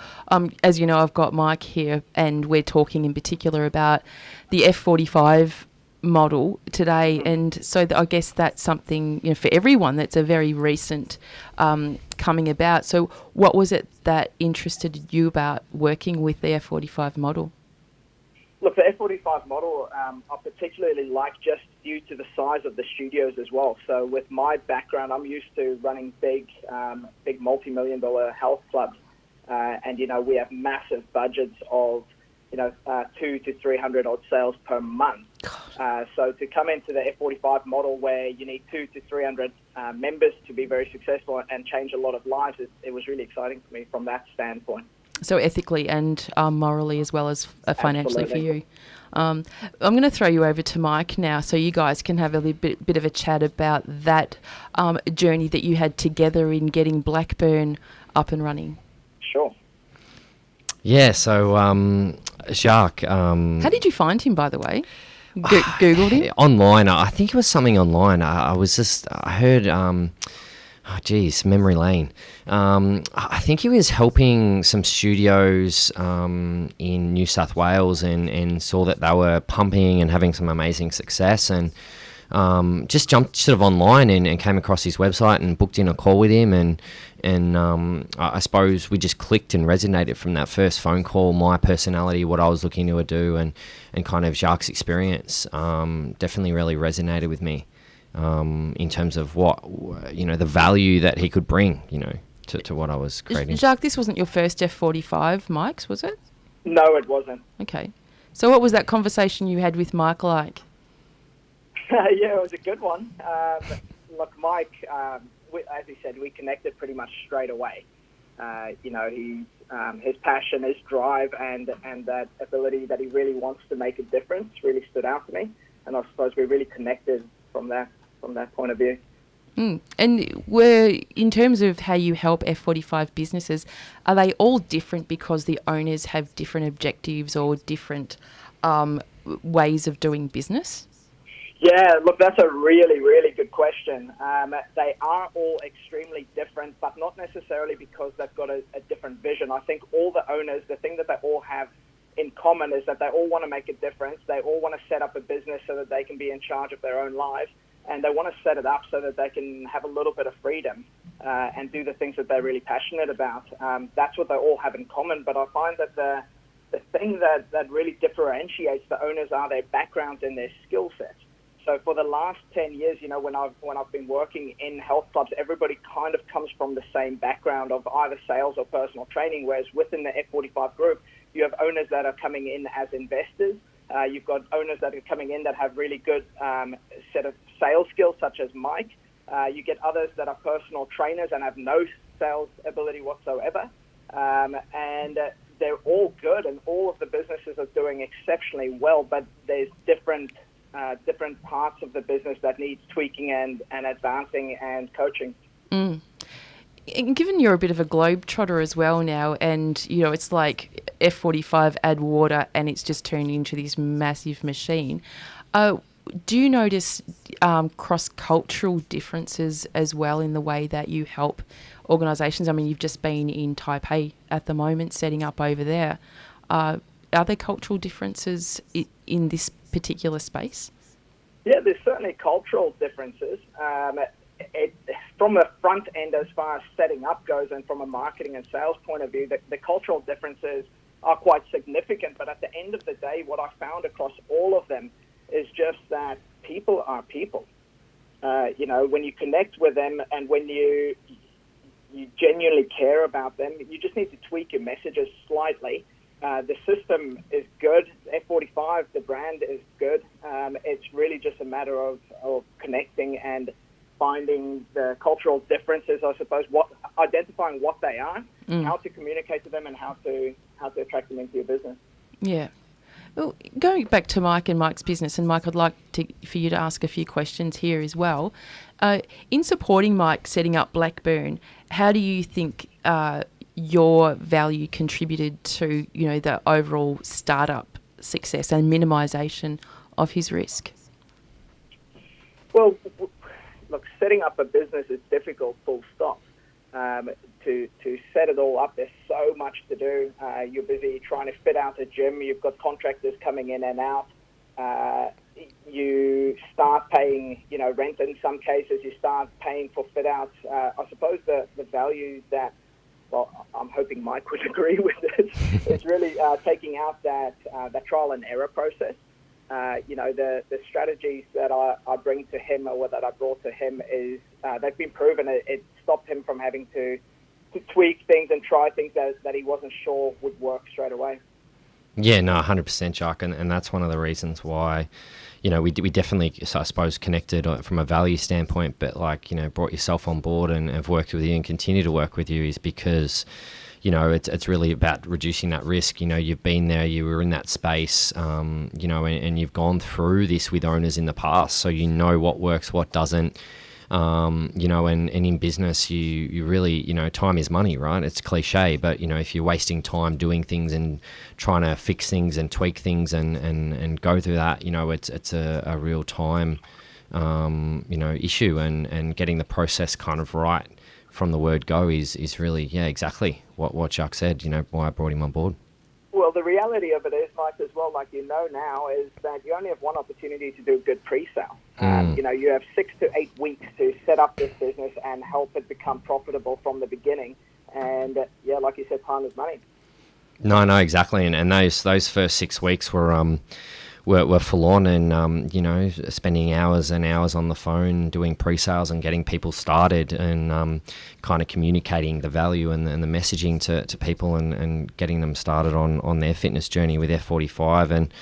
as you know, I've got Mike here, and we're talking in particular about the F45 model today, and so I guess that's something for everyone that's a very recent coming about. So, what was it that interested you about working with the F45 model? Look, the F45 model I particularly like just due to the size of the studios as well. So with my background, I'm used to running big multi-million-dollar health clubs, and we have massive budgets of 200 to 300 odd sales per month. So to come into the F45 model where you need 200 to 300 members to be very successful and change a lot of lives, it was really exciting for me from that standpoint. So ethically and morally as well as financially Absolutely. for you. I'm going to throw you over to Mike now so you guys can have a little bit of a chat about that journey that you had together in getting Blackburn up and running. Sure. Yeah, so Jacques... How did you find him, by the way? Googled him? Online. I think it was something online. I heard... memory lane. I think he was helping some studios in New South Wales and saw that they were pumping and having some amazing success, and just jumped sort of online and came across his website and booked in a call with him, and I suppose we just clicked and resonated from that first phone call. My personality, what I was looking to do, and kind of Jacques' experience definitely really resonated with me. In terms of what, the value that he could bring, to what I was creating. Jacques, this wasn't your first F45 mics, was it? No, it wasn't. Okay. So what was that conversation you had with Mike like? Yeah, it was a good one. Look, Mike, as he said, we connected pretty much straight away. His passion, his drive, and that ability that he really wants to make a difference really stood out to me. And I suppose we really connected from that point of view. And in terms of how you help F45 businesses, are they all different because the owners have different objectives or different ways of doing business? Yeah, look, that's a really, really good question. They are all extremely different, but not necessarily because they've got a different vision. I think all the owners, the thing that they all have in common is that they all want to make a difference. They all want to set up a business so that they can be in charge of their own lives, and they want to set it up so that they can have a little bit of freedom and do the things that they're really passionate about. That's what they all have in common. But I find that the thing that really differentiates the owners are their backgrounds and their skill sets. So for the last 10 years, when I've been working in health clubs, everybody kind of comes from the same background of either sales or personal training, whereas within the F45 group, you have owners that are coming in as investors. You've got owners that are coming in that have really good set of sales skills, such as Mike. You get others that are personal trainers and have no sales ability whatsoever. And they're all good, and all of the businesses are doing exceptionally well, but there's different parts of the business that needs tweaking and advancing and coaching. And given you're a bit of a globetrotter as well now, and it's like F45 add water and it's just turned into this massive machine, do you notice cross-cultural differences as well in the way that you help organisations? I mean, you've just been in Taipei at the moment setting up over there. Are there cultural differences in this particular space? Yeah, there's certainly cultural differences. From the front end, as far as setting up goes, and from a marketing and sales point of view, the cultural differences are quite significant. But at the end of the day, what I found across all of them is just that people are people. When you connect with them and when you genuinely care about them, you just need to tweak your messages slightly. The system is good. F45, the brand is good. It's really just a matter of connecting and finding the cultural differences, I suppose, identifying what they are, how to communicate to them, and how to attract them into your business. Yeah. Well, going back to Mike and Mike's business, and Mike, I'd like for you to ask a few questions here as well. In supporting Mike setting up Blackburn, how do you think your value contributed to the overall startup success and minimisation of his risk? Well, look, setting up a business is difficult, full stop. To set it all up, there's so much to do. You're busy trying to fit out a gym. You've got contractors coming in and out. You start paying, rent in some cases. You start paying for fit outs. I suppose the value that, well, I'm hoping Mike would agree with this, is really taking out that trial and error process. The strategies that I bring to him, or that I brought to him, is they've been proven. It stopped him from having to tweak things and try things that he wasn't sure would work straight away. Yeah, no, 100%, Jacques, and that's one of the reasons why, we definitely, I suppose, connected from a value standpoint, but brought yourself on board and have worked with you and continue to work with you is because, it's really about reducing that risk. You've been there, you were in that space, and you've gone through this with owners in the past, so you know what works, what doesn't. And in business, you really, time is money, right? It's cliche, but, if you're wasting time doing things and trying to fix things and tweak things and go through that, it's a real time, issue, and getting the process kind of right from the word go is really, exactly what Jacques said, why I brought him on board. Well, the reality of it is, Mike, as well, now, is that you only have one opportunity to do a good pre-sale. You have 6 to 8 weeks to set up this business and help it become profitable from the beginning. And, like you said, time is money. No, exactly. And those first 6 weeks were full on, and, spending hours and hours on the phone doing pre-sales and getting people started, and kind of communicating the value and the messaging to people, and getting them started on their fitness journey with F45. And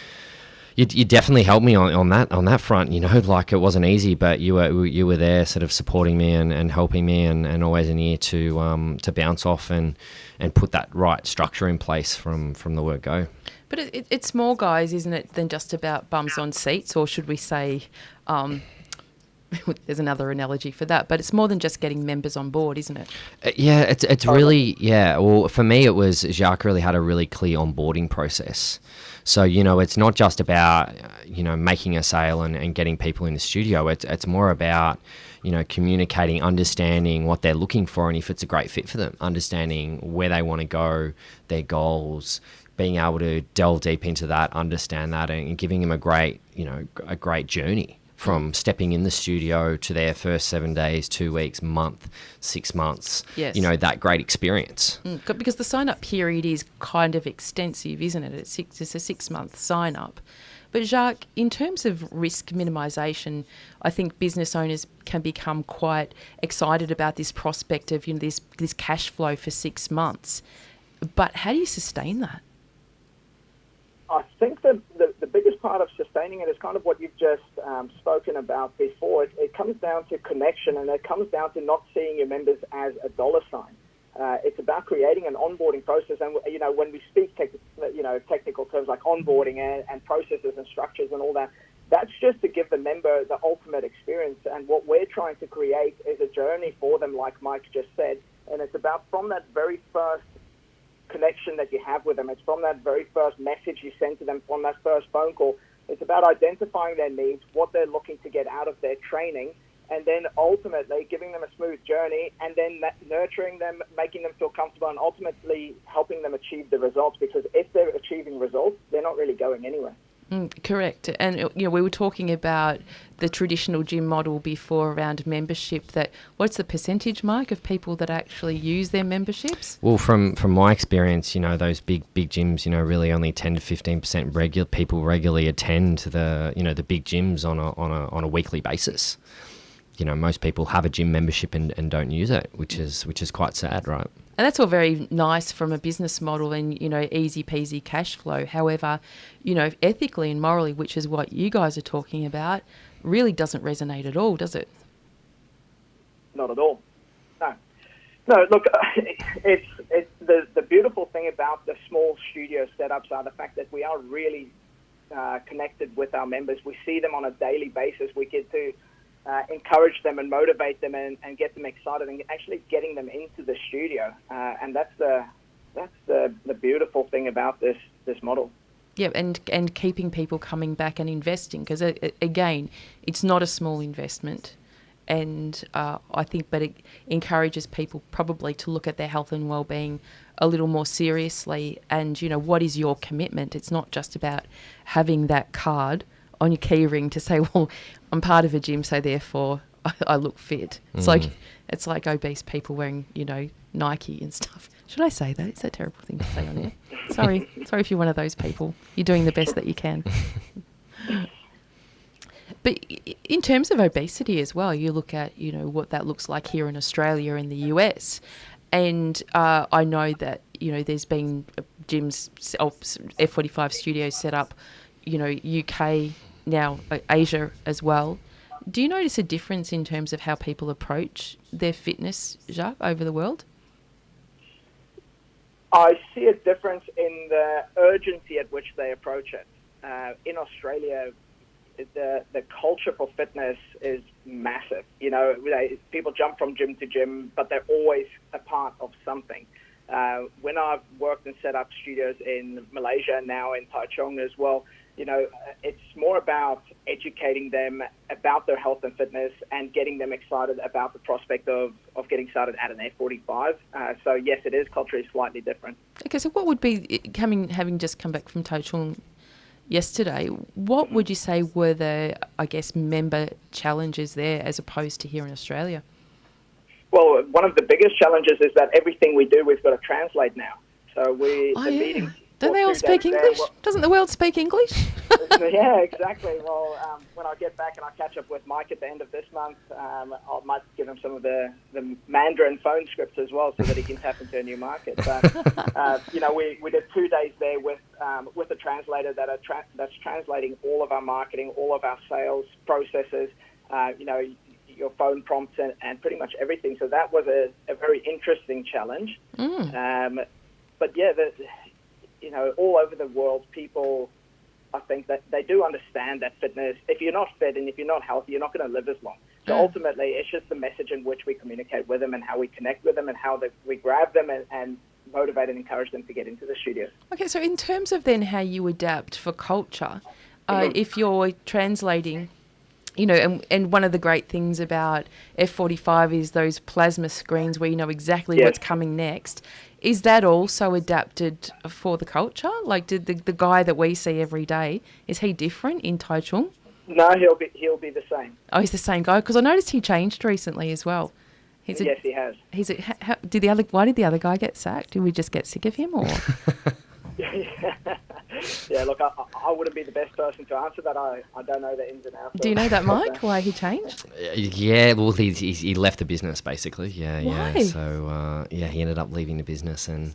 you definitely helped me on that front. It wasn't easy, but you were there, sort of supporting me and helping me, and always an ear to bounce off and put that right structure in place from the word go. But it's more, guys, isn't it, than just about bums on seats, or should we say, there's another analogy for that, but it's more than just getting members on board, isn't it? It's really, well, for me, it was, Jacques really had a really clear onboarding process. So, it's not just about, making a sale and getting people in the studio. It's more about, communicating, understanding what they're looking for and if it's a great fit for them, understanding where they want to go, their goals, being able to delve deep into that, understand that, and giving them a great journey from stepping in the studio to their first 7 days, 2 weeks, month, 6 months. Yes. That great experience. Because the sign-up period is kind of extensive, isn't it? It's a 6-month sign-up. But Jacques, in terms of risk minimisation, I think business owners can become quite excited about this prospect of this cash flow for 6 months. But how do you sustain that? I think that the biggest part of sustaining it is kind of what you've just spoken about before. It comes down to connection, and it comes down to not seeing your members as a dollar sign. It's about creating an onboarding process, and when we speak technical terms like onboarding and processes and structures and all that, that's just to give the member the ultimate experience. And what we're trying to create is a journey for them, like Mike just said, and it's about from that very first connection that you have with them. It's from that very first message you send to them, from that first phone call. It's about identifying their needs, what they're looking to get out of their training, and then ultimately giving them a smooth journey, and then nurturing them, making them feel comfortable, and ultimately helping them achieve the results. Because if they're achieving results, they're not really going anywhere. Correct. And we were talking about the traditional gym model before around membership. What's the percentage, Mike, of people that actually use their memberships? Well, from my experience, those big gyms, really only 10 to 15% people regularly attend the big gyms on a weekly basis. Most people have a gym membership and don't use it, which is quite sad, right? And that's all very nice from a business model and, easy peasy cash flow. However, ethically and morally, which is what you guys are talking about, really doesn't resonate at all, does it? Not at all. No, look, it's the beautiful thing about the small studio setups are the fact that we are really connected with our members. We see them on a daily basis. We get to encourage them and motivate them and get them excited and actually getting them into the studio. And that's the beautiful thing about this model. Yeah, and keeping people coming back and investing, because again, it's not a small investment, and I think, but it encourages people probably to look at their health and well-being a little more seriously. And what is your commitment? It's not just about having that card on your key ring to say, well, I'm part of a gym, so therefore I look fit. It's like obese people wearing Nike and stuff. Should I say that? It's a terrible thing to say on air. Sorry if you're one of those people. You're doing the best that you can. But in terms of obesity as well, you look at what that looks like here in Australia and the US, and I know that there's been gyms, F45 studios set up, UK, now Asia as well. Do you notice a difference in terms of how people approach their fitness, Jacques, over the world? I see a difference in the urgency at which they approach it. In Australia, the culture for fitness is massive. People jump from gym to gym, but they're always a part of something. When I've worked and set up studios in Malaysia, now in Taichung as well, it's more about educating them about their health and fitness and getting them excited about the prospect of getting started at an F45. So yes, it is culturally slightly different. Okay, so what would be, having just come back from Taichung yesterday, what would you say were the, member challenges there as opposed to here in Australia? Well, one of the biggest challenges is that everything we do, we've got to translate now. So meetings. Don't they all speak English? Doesn't the world speak English? Yeah, exactly. Well, when I get back and I catch up with Mike at the end of this month, I might give him some of the Mandarin phone scripts as well, so that he can tap into a new market. But we did 2 days there with a translator that's translating all of our marketing, all of our sales processes. Your phone prompts and pretty much everything. So that was a very interesting challenge. But yeah, all over the world, people, I think that they do understand that fitness, if you're not fit and if you're not healthy, you're not going to live as long. So ultimately, it's just the message in which we communicate with them and how we connect with them and how we grab them and motivate and encourage them to get into the studios. Okay, so in terms of then how you adapt for culture, if you're translating, and one of the great things about F45 is those plasma screens where you know exactly what's coming next. Is that also adapted for the culture? Like, did the guy that we see every day, is he different in Taichung? No, he'll be the same. Oh, he's the same guy? Because I noticed he changed recently as well. Yes, he has. Why did the other guy get sacked? Did we just get sick of him, or? Yeah, look, I wouldn't be the best person to answer that. I don't know the ins and outs. Do you know that, Mike, why he changed? Yeah, well, he left the business, basically. Yeah, Why? yeah. So, he ended up leaving the business and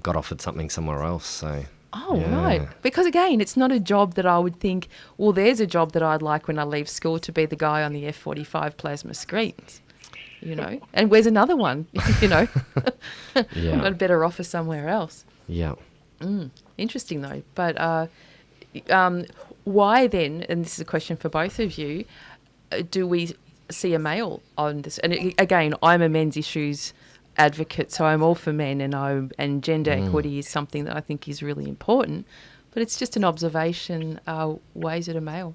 got offered something somewhere else, so... Oh, yeah. Right. Because, again, it's not a job that I would think, well, there's a job that I'd like when I leave school to be the guy on the F45 plasma screens, And where's another one, Yeah. I've got a better offer somewhere else. Yeah. Interesting, though. But why then, and this is a question for both of you, do we see a male on this? And again, I'm a men's issues advocate, so I'm all for men, and gender equity is something that I think is really important. But it's just an observation. Why is it a male?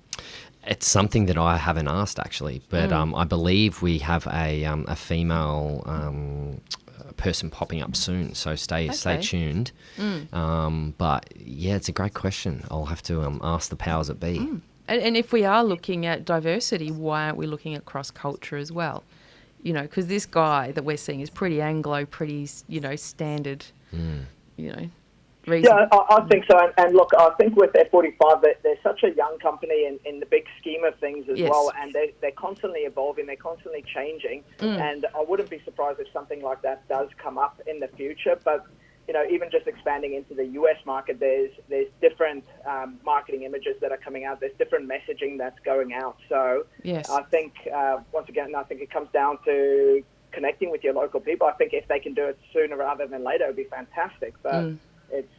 It's something that I haven't asked, actually, but I believe we have a female person popping up soon, so stay tuned. But yeah, it's a great question. I'll have to ask the powers that be. And if we are looking at diversity, why aren't we looking at cross culture as well? Because this guy that we're seeing is pretty Anglo, pretty standard. Reason. Yeah, I think so. And look, I think with F45, they're such a young company in the big scheme of things as well, and they're constantly evolving, they're constantly changing, and I wouldn't be surprised if something like that does come up in the future. But even just expanding into the US market, there's different marketing images that are coming out. There's different messaging that's going out. So I think once again, I think it comes down to connecting with your local people. I think if they can do it sooner rather than later, it would be fantastic. But it's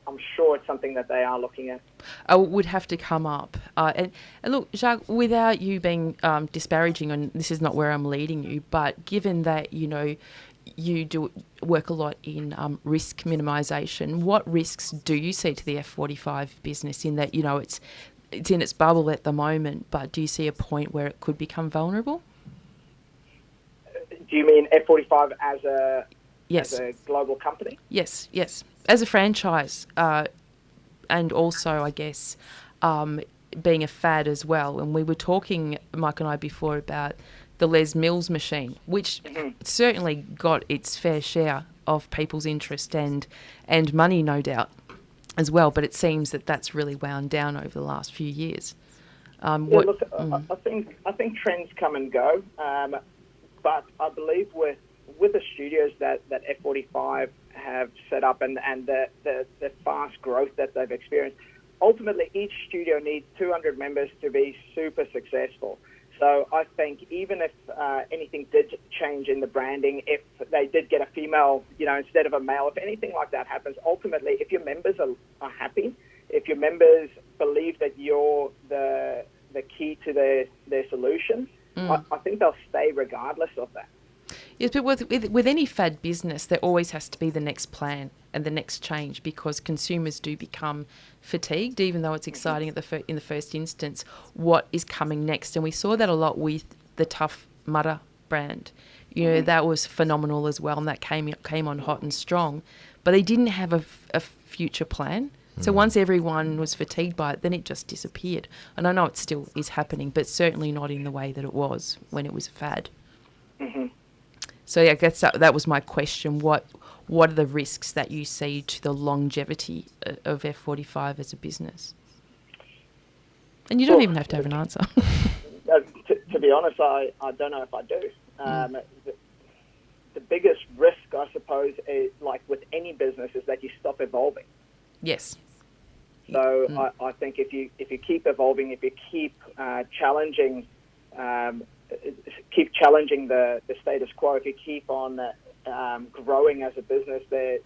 I'm sure it's something that they are looking at. Would have to come up. And look, Jacques, without you being disparaging, and this is not where I'm leading you, but given that, you do work a lot in risk minimisation. What risks do you see to the F45 business in that, it's in its bubble at the moment, but do you see a point where it could become vulnerable? Do you mean F45 as a Yes. as a global company? Yes. As a franchise, and also, I guess, being a fad as well. And we were talking, Mike and I, before about the Les Mills machine, which certainly got its fair share of people's interest and money, no doubt, as well. But it seems that that's really wound down over the last few years. I think trends come and go, but I believe with the studios that F45 have set up and the fast growth that they've experienced, ultimately each studio needs 200 members to be super successful. So I think even if anything did change in the branding, if they did get a female, instead of a male, if anything like that happens, ultimately, if your members are happy, if your members believe that you're the key to their solution, I think they'll stay regardless of that. Yes, but with any fad business, there always has to be the next plan and the next change, because consumers do become fatigued, even though it's exciting in the first instance. What is coming next? And we saw that a lot with the Tough Mudder brand. That was phenomenal as well, and that came on hot and strong. But they didn't have a future plan. So once everyone was fatigued by it, then it just disappeared. And I know it still is happening, but certainly not in the way that it was when it was a fad. Mm-hmm. So I guess that was my question. What are the risks that you see to the longevity of F45 as a business? And you don't even have to have an answer. To be honest, I don't know if I do. The biggest risk, I suppose, is, like with any business, is that you stop evolving. Yes. So I think if you keep evolving, if you keep challenging the status quo, if you keep on growing as a business, I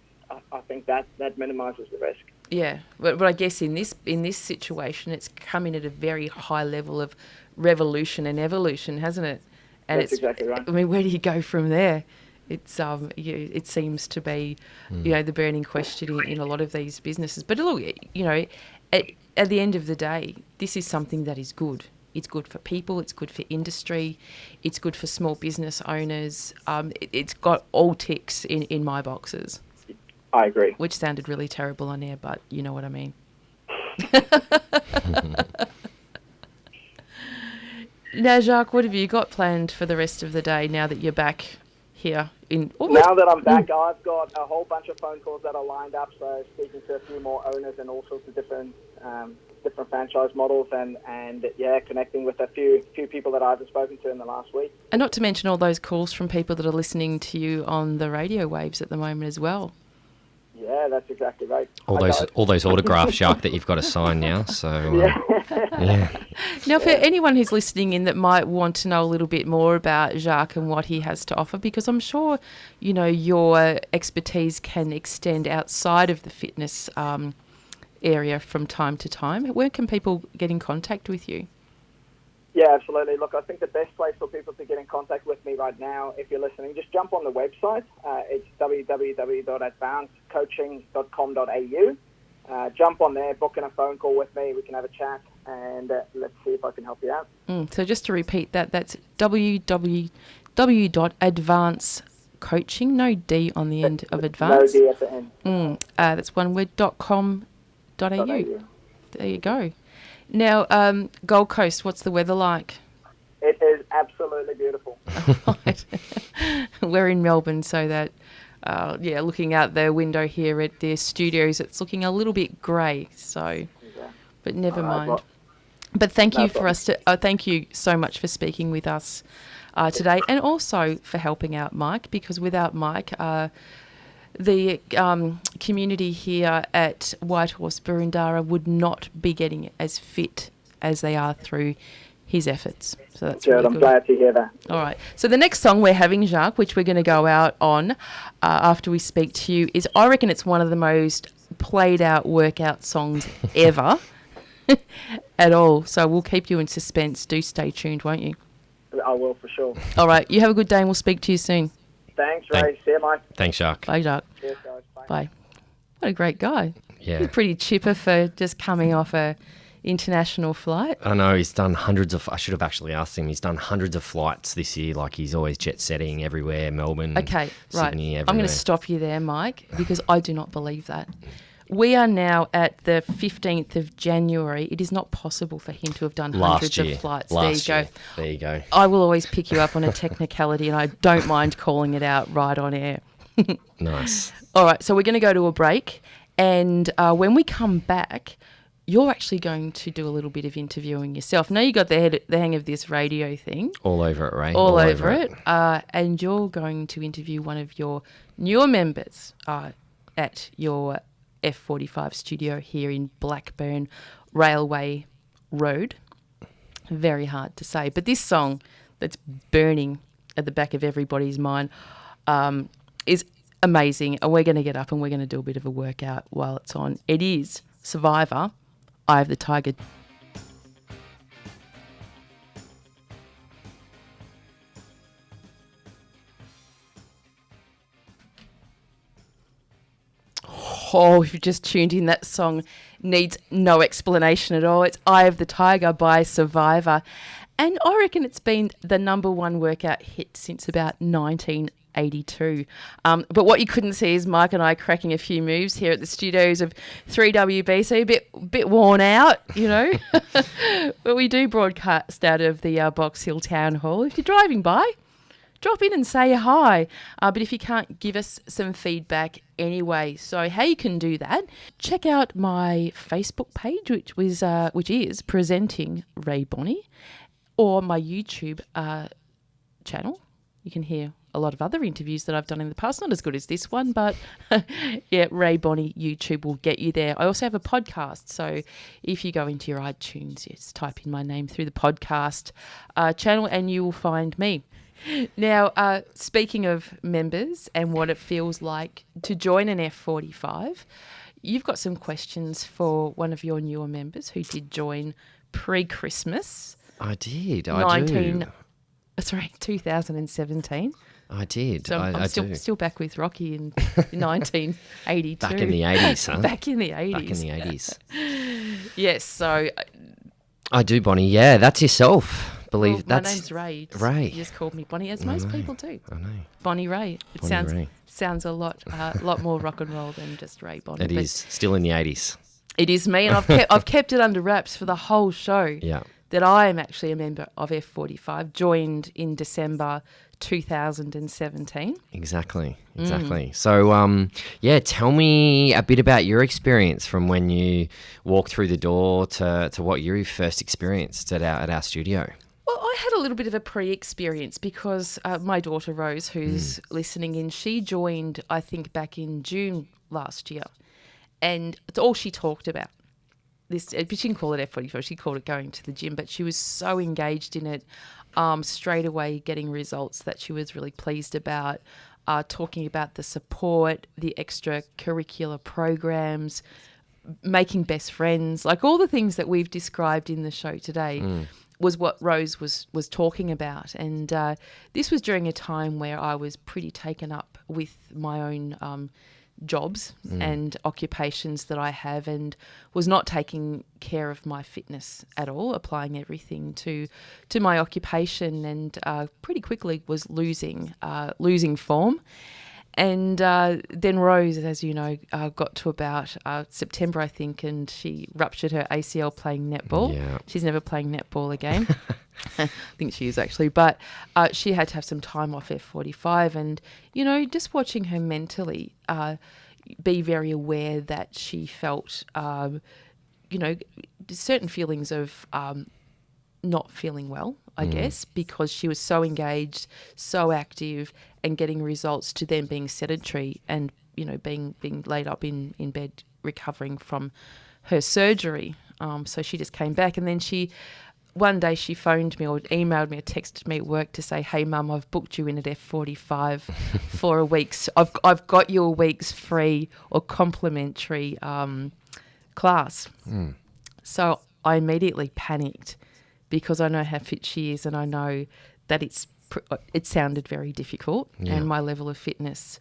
think that minimises the risk. Yeah, but I guess in this situation, it's coming at a very high level of revolution and evolution, hasn't it? And That's exactly right. I mean, where do you go from there? It's it seems to be the burning question in a lot of these businesses. But look, at the end of the day, this is something that is good. It's good for people. It's good for industry. It's good for small business owners. It's got all ticks in my boxes. I agree. Which sounded really terrible on air, but you know what I mean. Now, Jacques, what have you got planned for the rest of the day now that you're back here? Now that I'm back, I've got a whole bunch of phone calls that are lined up, so speaking to a few more owners and all sorts of different franchise models and connecting with a few people that I haven't spoken to in the last week. And not to mention all those calls from people that are listening to you on the radio waves at the moment as well. Yeah, that's exactly right. All those autographs, Jacques, that you've got to sign now. So yeah. Now, for anyone who's listening in that might want to know a little bit more about Jacques and what he has to offer, because I'm sure your expertise can extend outside of the fitness area from time to time. Where can people get in contact with you? Yeah, absolutely. Look, I think the best place for people to get in contact with me right now, if you're listening, just jump on the website. It's www.advancedcoaching.com.au. Jump on there, book in a phone call with me. We can have a chat, and let's see if I can help you out. So just to repeat that's www.advancedcoaching, no D on the end of advance. No D at the end. That's one word, .com.au. There you go. Now, Gold Coast, what's the weather like? It is absolutely beautiful. Right. We're in Melbourne, so that, looking out the window here at the studios, it's looking a little bit grey. So, but never mind. Well, but thank you thank you so much for speaking with us today, and also for helping out Mike, because without Mike, the community here at Whitehorse Boorondara would not be getting as fit as they are through his efforts. So that's really good. I'm glad to hear that. All right. So the next song we're having, Jacques, which we're going to go out on after we speak to you, is, I reckon it's one of the most played out workout songs ever at all. So we'll keep you in suspense. Do stay tuned, won't you? I will, for sure. All right. You have a good day and we'll speak to you soon. Thanks, Ray. See you, Mike. Thanks, Jacques. Bye, Jacques. Cheers, guys. Bye. Bye. What a great guy. Yeah. He's pretty chipper for just coming off a international flight. I know he's done hundreds of. I should have actually asked him. He's done hundreds of flights this year. Like he's always jet setting everywhere. Melbourne, Okay, right. Sydney, everywhere. I'm going to stop you there, Mike, because I do not believe that. We are now at the 15th of January. It is not possible for him to have done hundreds of flights. There you go. I will always pick you up on a technicality, and I don't mind calling it out right on air. Nice. All right, so we're going to go to a break, and when we come back, you're actually going to do a little bit of interviewing yourself. Now you got the hang of this radio thing. All over it, Ray. All over it. And you're going to interview one of your newer members at your F45 studio here in Blackburn Railway Road. Very hard to say. But this song that's burning at the back of everybody's mind is amazing. And we're going to get up and we're going to do a bit of a workout while it's on. It is Survivor, Eye of the Tiger. Oh, if you've just tuned in, that song needs no explanation at all. It's Eye of the Tiger by Survivor. And I reckon it's been the number one workout hit since about 1982. But what you couldn't see is Mike and I cracking a few moves here at the studios of 3WB, so a bit worn out, you know. But we do broadcast out of the Box Hill Town Hall. If you're driving by, drop in and say hi. But if you can't, give us some feedback anyway. So how you can do that, check out my Facebook page, which is Presenting Rae Bonney, or my YouTube channel. You can hear a lot of other interviews that I've done in the past. Not as good as this one, but yeah, Rae Bonney YouTube will get you there. I also have a podcast. So if you go into your iTunes, just type in my name through the podcast channel and you will find me. Now, speaking of members and what it feels like to join an F45, you've got some questions for one of your newer members who did join pre-Christmas. I did. 2017. I did. So I'm still back with Rocky in 1982. Back in the 80s, huh? Back in the 80s. Back in the 80s. Yes, so... I do, Bonnie. Yeah, that's yourself. My name's Rae. Rae. You just called me Bonnie, as most people do. I know. Bonnie Rae. It Bonnie sounds a lot more rock and roll than just Rae Bonney. It is still in the 80s. It is me, and I've kept it under wraps for the whole show. Yeah. That I am actually a member of F45, joined in December 2017. Exactly. So, tell me a bit about your experience from when you walked through the door to what you first experienced at our studio. Well, I had a little bit of a pre-experience because my daughter Rose, who's listening in, she joined, I think, back in June last year. And it's all she talked about. She didn't call it F45, she called it going to the gym, but she was so engaged in it, straight away getting results that she was really pleased about, talking about the support, the extracurricular programs, making best friends, like all the things that we've described in the show today. Was what Rose was talking about. And this was during a time where I was pretty taken up with my own jobs and occupations that I have, and was not taking care of my fitness at all, applying everything to my occupation, and pretty quickly was losing form. And then Rose, as you know, got to about September, I think, and she ruptured her ACL playing netball. Yeah. She's never playing netball again. I think she is actually. But she had to have some time off F45. And, you know, just watching her mentally be very aware that she felt, certain feelings of not feeling well, I guess, because she was so engaged, so active, and getting results, to then being sedentary and, you know, being laid up in bed recovering from her surgery. So she just came back, and then one day she phoned me or emailed me or texted me at work to say, "Hey Mum, I've booked you in at F45 for a week. I've got you a week's free or complimentary class." So I immediately panicked, because I know how fit she is, and I know that it's it sounded very difficult, Yeah. and my level of fitness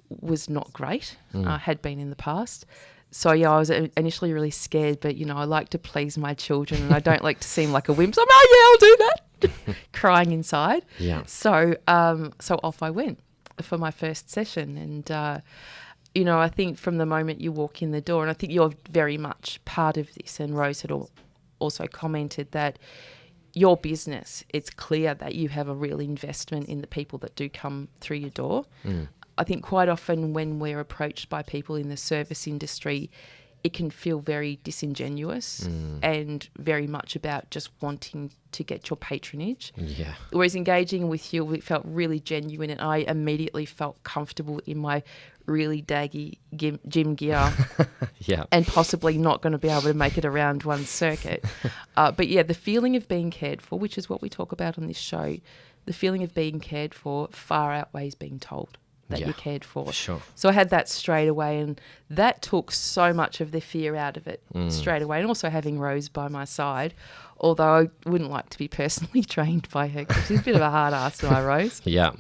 was not great. Had been in the past. So, yeah, I was initially really scared, but, you know, I like to please my children and I don't like to seem like a wimp. So, oh, yeah, I'll do that, crying inside. Yeah. So off I went for my first session. And, you know, I think from the moment you walk in the door, and I think you're very much part of this, and Rose had also commented that your business, it's clear that you have a real investment in the people that do come through your door. I think quite often when we're approached by people in the service industry, it can feel very disingenuous and very much about just wanting to get your patronage. Yeah. Whereas engaging with you, it felt really genuine, and I immediately felt comfortable in my really daggy gym gear Yeah. and possibly not going to be able to make it around one circuit. But yeah, the feeling of being cared for, which is what we talk about on this show, the feeling of being cared for far outweighs being told that Yeah, you're cared for. sure. So I had that straight away, and that took so much of the fear out of it straight away. And also having Rose by my side, although I wouldn't like to be personally trained by her because she's a bit of a hard ass, my Rose. Yeah.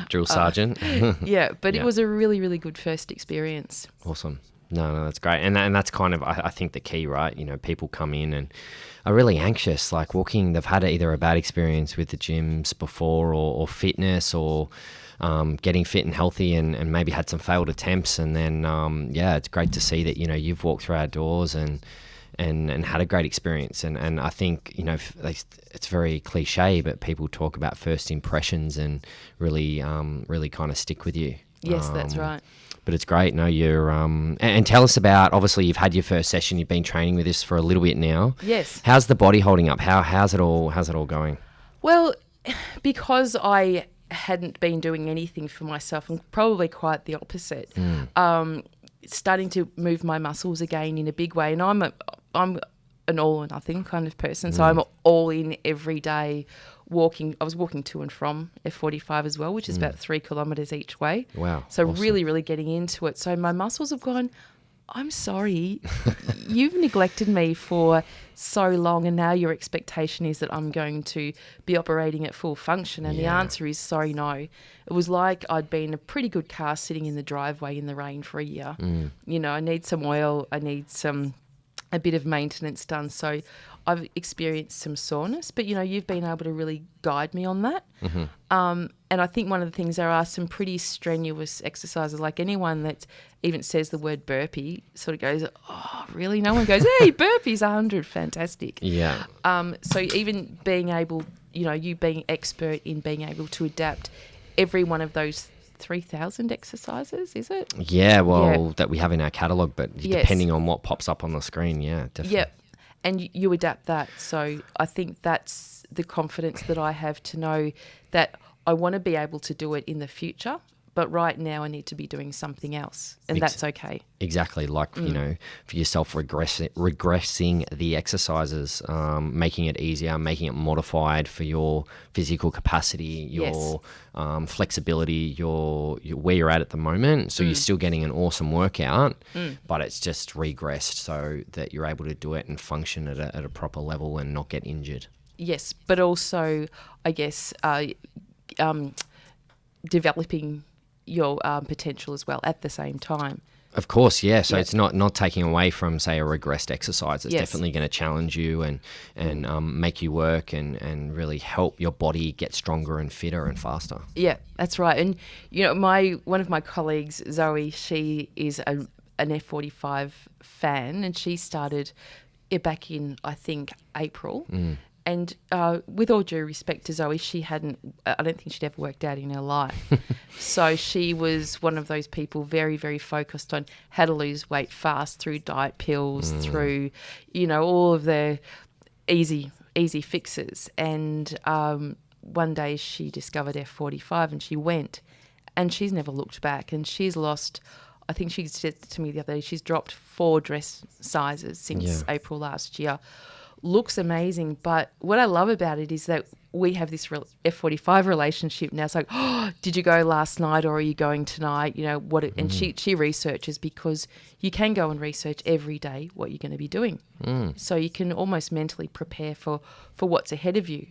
Drill sergeant. Yeah, but Yeah. it was a really, really good first experience. Awesome. No, that's great. And that's kind of, I think, the key, right? You know, people come in and are really anxious, like walking, they've had either a bad experience with the gyms before or fitness or getting fit and healthy and maybe had some failed attempts. And then, it's great to see that, you know, you've walked through our doors and had a great experience. And I think, you know, it's very cliche, but people talk about first impressions and really kind of stick with you. Yes, that's right. But it's great. No, you're and tell us about, obviously you've had your first session, you've been training with this for a little bit now. Yes. How's the body holding up? How's it all going? Well, because I hadn't been doing anything for myself, and probably quite the opposite, starting to move my muscles again in a big way. And I'm an all or nothing kind of person, so I'm all in every day. I was walking to and from F45 as well, which is about 3 kilometres each way. Wow. So awesome. really, really getting into it. So my muscles have gone, I'm sorry, you've neglected me for so long, and now your expectation is that I'm going to be operating at full function. And the answer is sorry, no. It was like I'd been a pretty good car sitting in the driveway in the rain for a year. You know, I need some oil, I need a bit of maintenance done. So I've experienced some soreness, but, you know, you've been able to really guide me on that. And I think one of the things, there are some pretty strenuous exercises, like anyone that even says the word burpee sort of goes, oh, really? No one goes, hey, burpees 100, fantastic. Yeah. So even being able, you know, you being expert in being able to adapt every one of those 3,000 exercises, is it? Yeah, well, that we have in our catalogue, but Yes. depending on what pops up on the screen, yeah, definitely. Yep. And you adapt that. So I think that's the confidence that I have to know that I want to be able to do it in the future, but right now I need to be doing something else, and that's okay. Exactly, like, you know, for yourself, regressing the exercises, making it easier, making it modified for your physical capacity, your flexibility, your where you're at the moment. So you're still getting an awesome workout, but it's just regressed so that you're able to do it and function at a proper level and not get injured. Yes, but also, I guess, developing your potential as well at the same time. Of course, yeah. So it's not taking away from, say, a regressed exercise. It's definitely going to challenge you and make you work and really help your body get stronger and fitter and faster. Yeah, that's right. And, you know, one of my colleagues, Zoe, she is an F45 fan, and she started back in, I think, April. And with all due respect to Zoe, I don't think she'd ever worked out in her life. So she was one of those people very, very focused on how to lose weight fast through diet pills, through, you know, all of the easy fixes. And one day she discovered F45 and she went, and she's never looked back. And she's lost, I think she said to me the other day, she's dropped 4 dress sizes since April last year. Looks amazing, but what I love about it is that we have this F45 relationship now. It's like, oh, did you go last night or are you going tonight? You know what? And she researches, because you can go and research every day what you're going to be doing, so you can almost mentally prepare for what's ahead of you.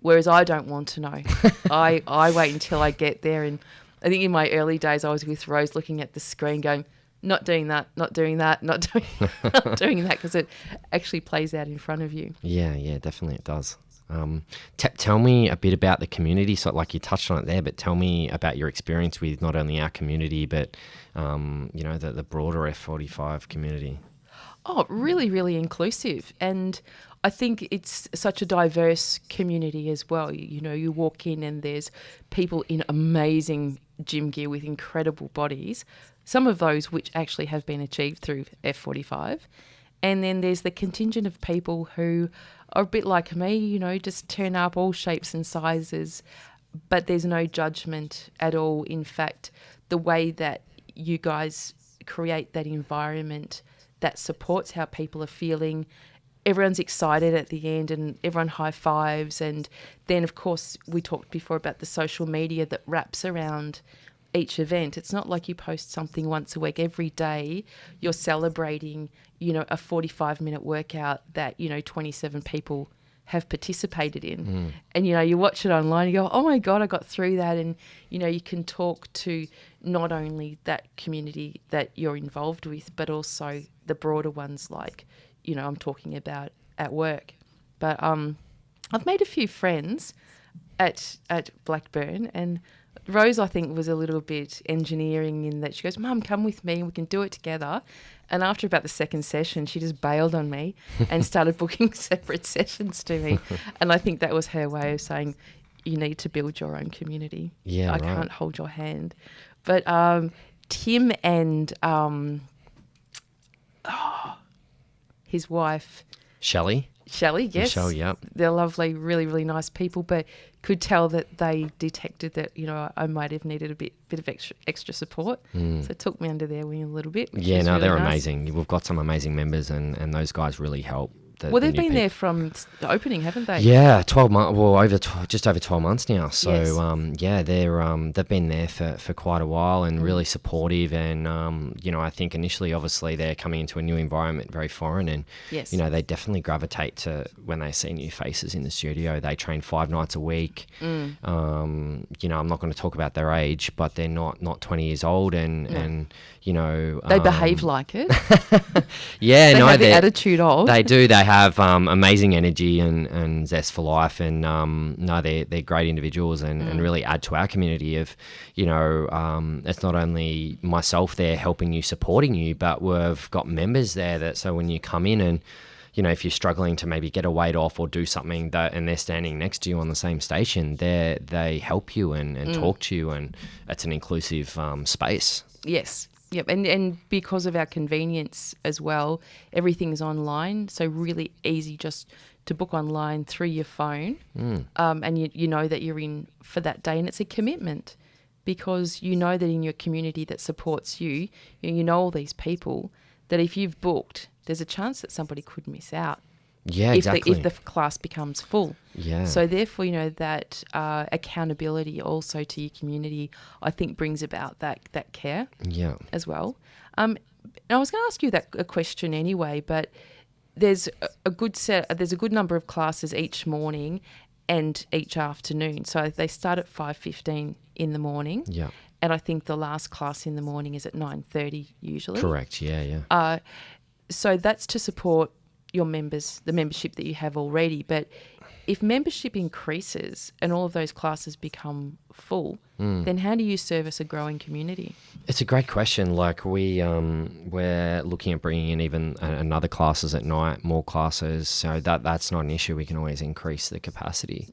whereas I don't want to know. I wait until I get there. And I think in my early days, I was with Rose looking at the screen going, not doing that, not doing that, not doing that, because it actually plays out in front of you. Yeah, definitely it does. Tell me a bit about the community. So, like you touched on it there, but tell me about your experience with not only our community, but the broader F45 community. Oh, really, really inclusive. And I think it's such a diverse community as well. You walk in and there's people in amazing gym gear with incredible bodies, some of those which actually have been achieved through F45. And then there's the contingent of people who are a bit like me, just turn up all shapes and sizes, but there's no judgment at all. In fact, the way that you guys create that environment that supports how people are feeling, everyone's excited at the end and everyone high fives. And then, of course, we talked before about the social media that wraps around each event. It's not like you post something once a week. Every day you're celebrating, a 45-minute workout that, 27 people have participated in. And, you watch it online, you go, oh my God, I got through that. And, you can talk to not only that community that you're involved with, but also the broader ones like, I'm talking about at work. But I've made a few friends at Blackburn, and Rose, I think, was a little bit engineering in that she goes, Mum, come with me, we can do it together. And after about the second session, she just bailed on me and started booking separate sessions to me. And I think that was her way of saying, you need to build your own community. Yeah, I can't hold your hand. But Tim and his wife, Shelley, yes. Michelle, yep. They're lovely, really, really nice people, but could tell that they detected that, I might have needed a bit of extra support. So it took me under their wing a little bit. Yeah, no, really they're nice. Amazing. We've got some amazing members and those guys really help. Well, they've been there from the opening, haven't they? Yeah, 12 months. Well, just over 12 months now. So, yes. they've been there for quite a while and really supportive. And I think initially, obviously, they're coming into a new environment, very foreign, and yes. They definitely gravitate to when they see new faces in the studio. They train 5 nights a week. I'm not going to talk about their age, but they're not 20 years old, and they behave like it. Yeah, they have the attitude of. They do. They have amazing energy and zest for life, and they're great individuals and really add to our community of, it's not only myself there helping you, supporting you, but we've got members there that, so when you come in and, if you're struggling to maybe get a weight off or do something and they're standing next to you on the same station, they help you and talk to you, and it's an inclusive space. Yes. Yep, and because of our convenience as well, everything's online, so really easy just to book online through your phone, and you know that you're in for that day, and it's a commitment because you know that in your community that supports you, you know all these people, that if you've booked, there's a chance that somebody could miss out. Yeah, exactly. If the class becomes full. Yeah. So therefore, that accountability also to your community, I think, brings about that care. Yeah. As well. And I was going to ask you a question anyway, but there's a good number of classes each morning and each afternoon. So they start at 5:15 in the morning. Yeah. And I think the last class in the morning is at 9:30 usually. Correct. Yeah. So that's to support your members, the membership that you have already. But if membership increases and all of those classes become full, then how do you service a growing community? It's a great question. Like we're looking at bringing in even another classes at night, more classes. So that's not an issue. We can always increase the capacity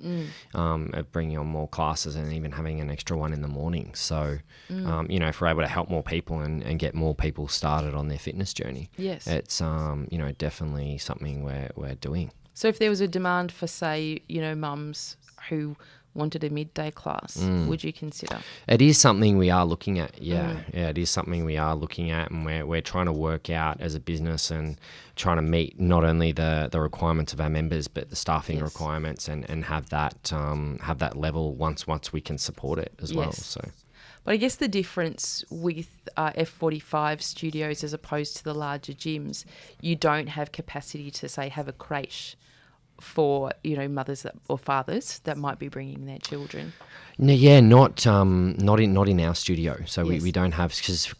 of bringing on more classes and even having an extra one in the morning. So, if we're able to help more people and get more people started on their fitness journey, yes, it's definitely something we're doing. So if there was a demand for, say, mums who wanted a midday class, would you consider? It is something we are looking at. Yeah, it is something we are looking at, and we're trying to work out as a business and trying to meet not only the requirements of our members, but the staffing requirements, and have that level once we can support it as well. So. But I guess the difference with F45 studios as opposed to the larger gyms, you don't have capacity to, say, have a creche for, mothers or fathers that might be bringing their children? No, yeah, not in our studio. So Yes. we don't have, because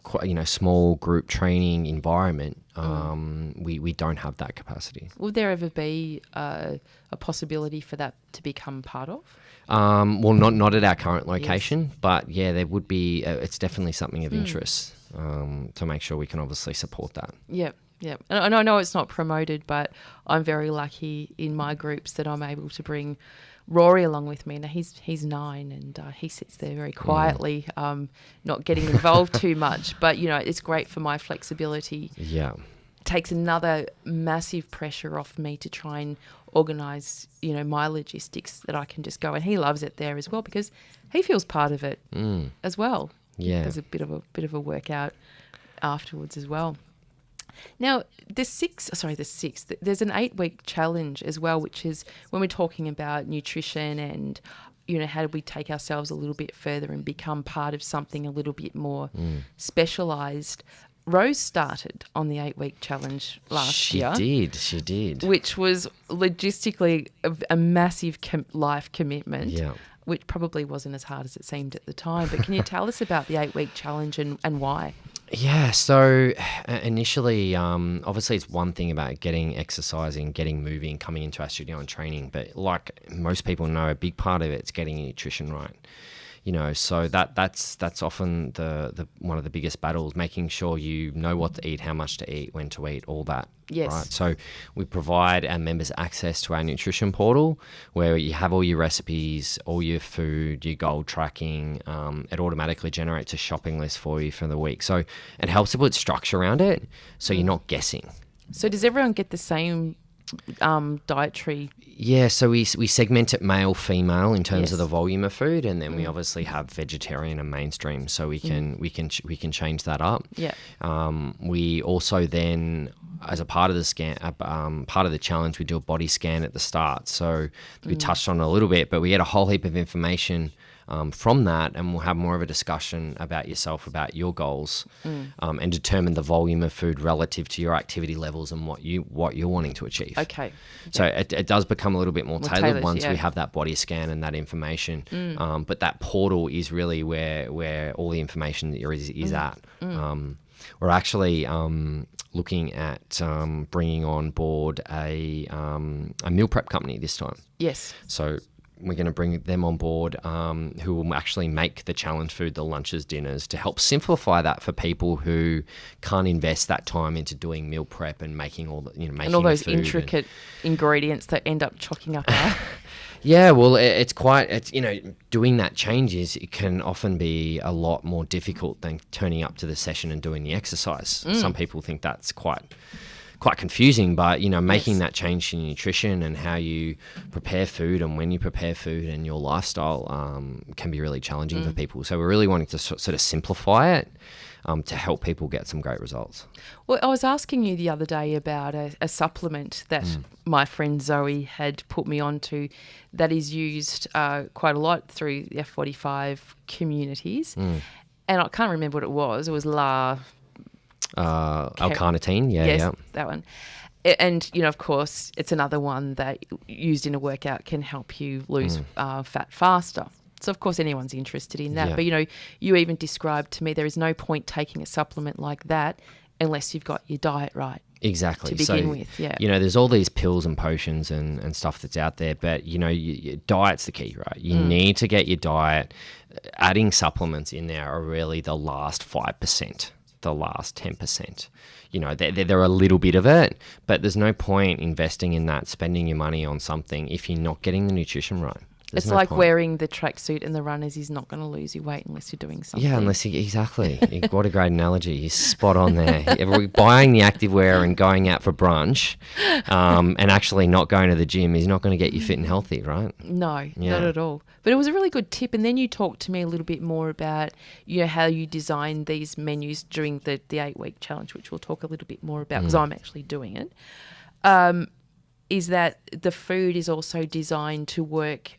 small group training environment. We don't have that capacity. Will there ever be a possibility for that to become part of? Well, not at our current location, but yeah, there would be. It's definitely something of interest to make sure we can obviously support that. Yep. Yep. And I know it's not promoted, but I'm very lucky in my groups that I'm able to bring Rory along with me. Now he's 9 and he sits there very quietly, not getting involved too much. But it's great for my flexibility. Yeah, takes another massive pressure off me to try and organise, my logistics, that I can just go. And he loves it there as well because he feels part of it as well. Yeah, there's a bit of a workout afterwards as well. Now, there's an 8-week challenge as well, which is when we're talking about nutrition and, how do we take ourselves a little bit further and become part of something a little bit more specialised. Rose started on the 8-week challenge last year. She did. Which was logistically a massive life commitment. Yeah. Which probably wasn't as hard as it seemed at the time. But can you tell us about the 8-week challenge and why? Yeah, so initially, obviously it's one thing about getting exercising, getting moving, coming into our studio and training, but like most people know, a big part of it's getting your nutrition right. So that's often the one of the biggest battles, making sure you know what to eat, how much to eat, when to eat, all that. Yes. Right. So we provide our members access to our nutrition portal where you have all your recipes, all your food, your goal tracking. It automatically generates a shopping list for you for the week. So it helps to put structure around it so you're not guessing. So does everyone get the same dietary? Yeah, so we segment it male, female in terms of the volume of food, and then we obviously have vegetarian and mainstream, so we can change that up. Yeah. We also then, as a part of the part of the challenge, we do a body scan at the start. So we touched on it a little bit, but we get a whole heap of information from that, and we'll have more of a discussion about yourself, about your goals, and determine the volume of food relative to your activity levels and what you're wanting to achieve. Okay. So it does become a little bit more tailored once yeah. we have that body scan and that information. But that portal is really where all the information is at. We're actually looking at bringing on board a meal prep company this time. Yes. So we're going to bring them on board who will actually make the challenge food, the lunches, dinners, to help simplify that for people who can't invest that time into doing meal prep and making all the, making and all those food intricate ingredients that end up chalking up our... Yeah, well, it's doing that changes, it can often be a lot more difficult than turning up to the session and doing the exercise. Some people think that's quite confusing, but making that change to your nutrition and how you prepare food and when you prepare food and your lifestyle can be really challenging for people. So we're really wanting to sort of simplify it to help people get some great results. Well, I was asking you the other day about a supplement that my friend Zoe had put me onto that is used quite a lot through the F45 communities. And I can't remember what it was. It was L-carnitine, yes, that one. And, of course, it's another one that used in a workout can help you lose fat faster. So, of course, anyone's interested in that. Yeah. But, you even described to me there is no point taking a supplement like that unless you've got your diet right. Exactly. To begin with, yeah. There's all these pills and potions and stuff that's out there, but, your diet's the key, right? You need to get your diet. Adding supplements in there are really the last 5%. The last 10%. They're a little bit of it, but there's no point investing in that, spending your money on something if you're not getting the nutrition right. There's it's no like point. Wearing the tracksuit and the runners is not going to lose you weight unless you're doing something. Yeah, exactly. What a great analogy. You're spot on there. Buying the activewear and going out for brunch and actually not going to the gym is not going to get you fit and healthy, right? No, not at all. But it was a really good tip. And then you talked to me a little bit more about how you design these menus during the 8-week challenge, which we'll talk a little bit more about because I'm actually doing it. Is that the food is also designed to work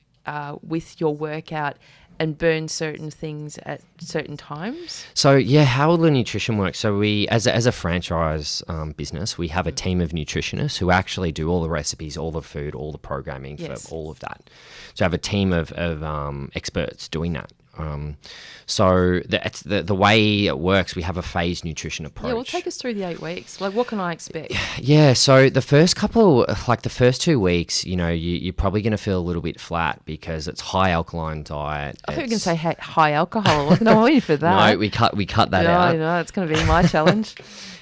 with your workout and burn certain things at certain times? So yeah, how the nutrition works. So we, as a franchise business, we have a team of nutritionists who actually do all the recipes, all the food, all the programming for all of that. So I have a team of experts doing that. So the way it works, we have a phased nutrition approach. Yeah, well, take us through the 8 weeks. Like, what can I expect? Yeah, so the first 2 weeks, you're probably going to feel a little bit flat because it's high alkaline diet. I thought you were going to say high alcohol. I wasn't waiting for that. No, we cut that out. No, it's going to be my challenge.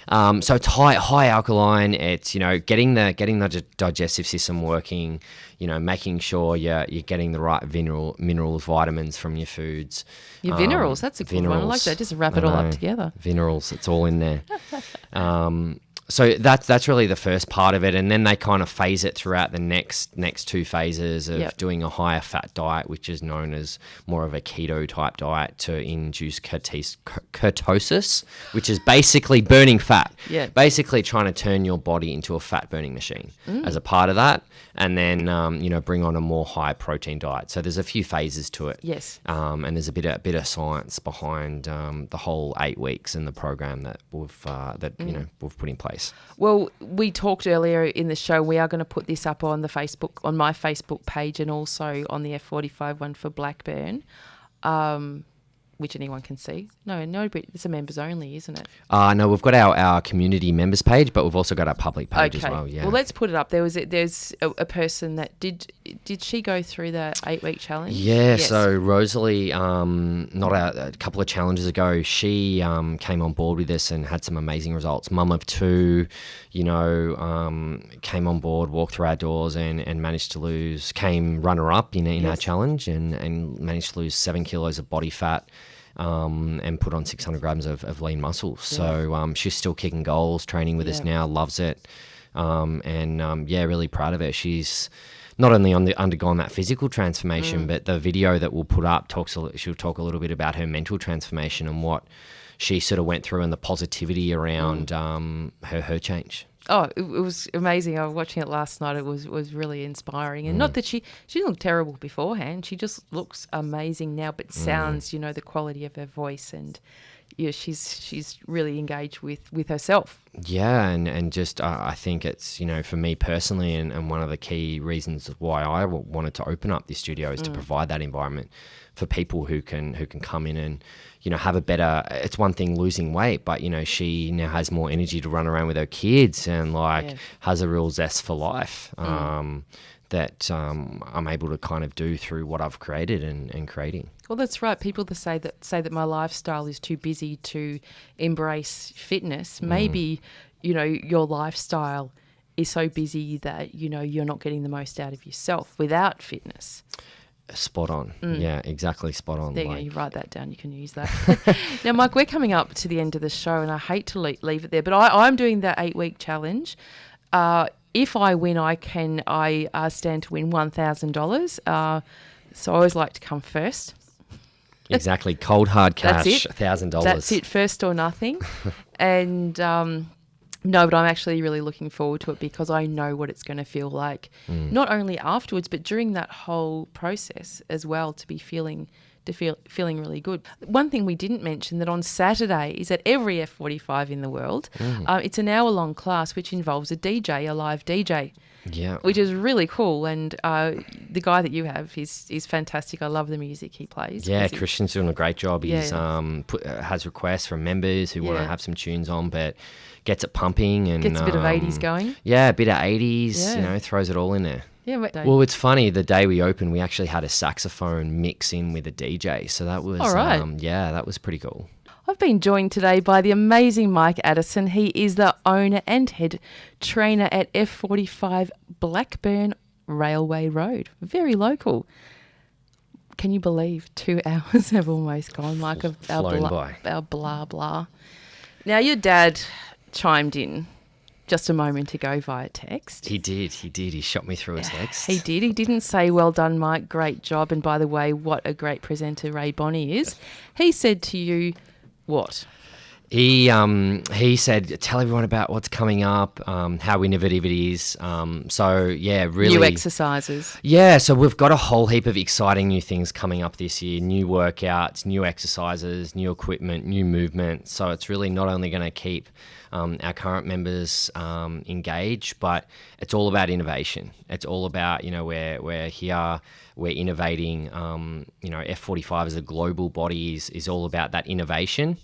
So it's high alkaline. It's getting the digestive system working. Making sure you're getting the right minerals, vitamins from your foods. Your minerals, that's a good one. I like that. Just wrap it all up together. Minerals, it's all in there. So that's really the first part of it, and then they kind of phase it throughout the next 2 phases of doing a higher fat diet, which is known as more of a keto type diet, to induce ketosis, which is basically burning fat. Yeah. Basically trying to turn your body into a fat burning machine as a part of that, and then bring on a more high protein diet. So there's a few phases to it. Yes. And there's a bit of science behind the whole 8 weeks and the program that we've put in place. Well, we talked earlier in the show. We are going to put this up on my Facebook page, and also on the F45 one for Blackburn, which anyone can see. No, but it's a members only, isn't it? No, we've got our community members page, but we've also got our public page as well. Yeah. Well, let's put it up. There's a person that did she go through the 8-week challenge? Yeah. Yes. So Rosalie, a couple of challenges ago, she came on board with us and had some amazing results. Mum of 2, came on board, walked through our doors, and managed to came runner up in our challenge, and managed to lose 7 kilos of body fat. And put on 600 grams of lean muscle. So she's still kicking goals, training with us now, loves it. Really proud of her. She's not only undergone that physical transformation, but the video that we'll put up she'll talk a little bit about her mental transformation and what she sort of went through and the positivity around her change. Oh, it was amazing. I was watching it last night. It was really inspiring. And not that she didn't look terrible beforehand. She just looks amazing now, but sounds, the quality of her voice, and she's really engaged with herself. Yeah, and just I think it's, for me personally, and one of the key reasons why I wanted to open up this studio is to provide that environment for people who can come in and have a better. It's one thing losing weight, but she now has more energy to run around with her kids and has a real zest for life that I'm able to kind of do through what I've created and creating. Well, that's right. People that say that my lifestyle is too busy to embrace fitness. Maybe your lifestyle is so busy that you're not getting the most out of yourself without fitness. Spot on. Yeah, exactly. Spot on. There you go. You write that down. You can use that. Now, Mike, we're coming up to the end of the show, and I hate to leave it there, but I'm doing the 8-week challenge. If I win, I stand to win $1,000. So I always like to come first. Exactly. Cold, hard cash, $1,000. That's it. First or nothing. And no, but I'm actually really looking forward to it because I know what it's going to feel like, not only afterwards, but during that whole process as well, to be feeling really good. One thing we didn't mention, that on Saturday is at every F45 in the world, it's an hour-long class which involves a live DJ. Yeah, which is really cool, and the guy that you have is fantastic. I love the music he plays. Yeah, Christian's doing a great job. He's has requests from members who want to have some tunes on, but gets it pumping and gets a bit of 80s going. Yeah, a bit of 80s. Throws it all in there. Yeah. Well, it's funny. The day we opened, we actually had a saxophone mix in with a DJ, so that was all right. That was pretty cool. I've been joined today by the amazing Mike Addison. He is the owner and head trainer at F45 Blackburn Railway Road. Very local. Can you believe 2 hours have almost gone, Mike, of our blah, blah. Now, your dad chimed in just a moment ago via text. He did. He shot me through a text. He did. He didn't say, well done, Mike, great job. And by the way, what a great presenter Rae Bonney is. He said to you, what? He said, tell everyone about what's coming up, how innovative it is. So, yeah, really. New exercises. Yeah, so we've got a whole heap of exciting new things coming up this year. New workouts, new exercises, new equipment, new movement. So it's really not only going to keep our current members engaged, but it's all about innovation. It's all about, we're here, we're innovating. F45 as a global body is all about that innovation,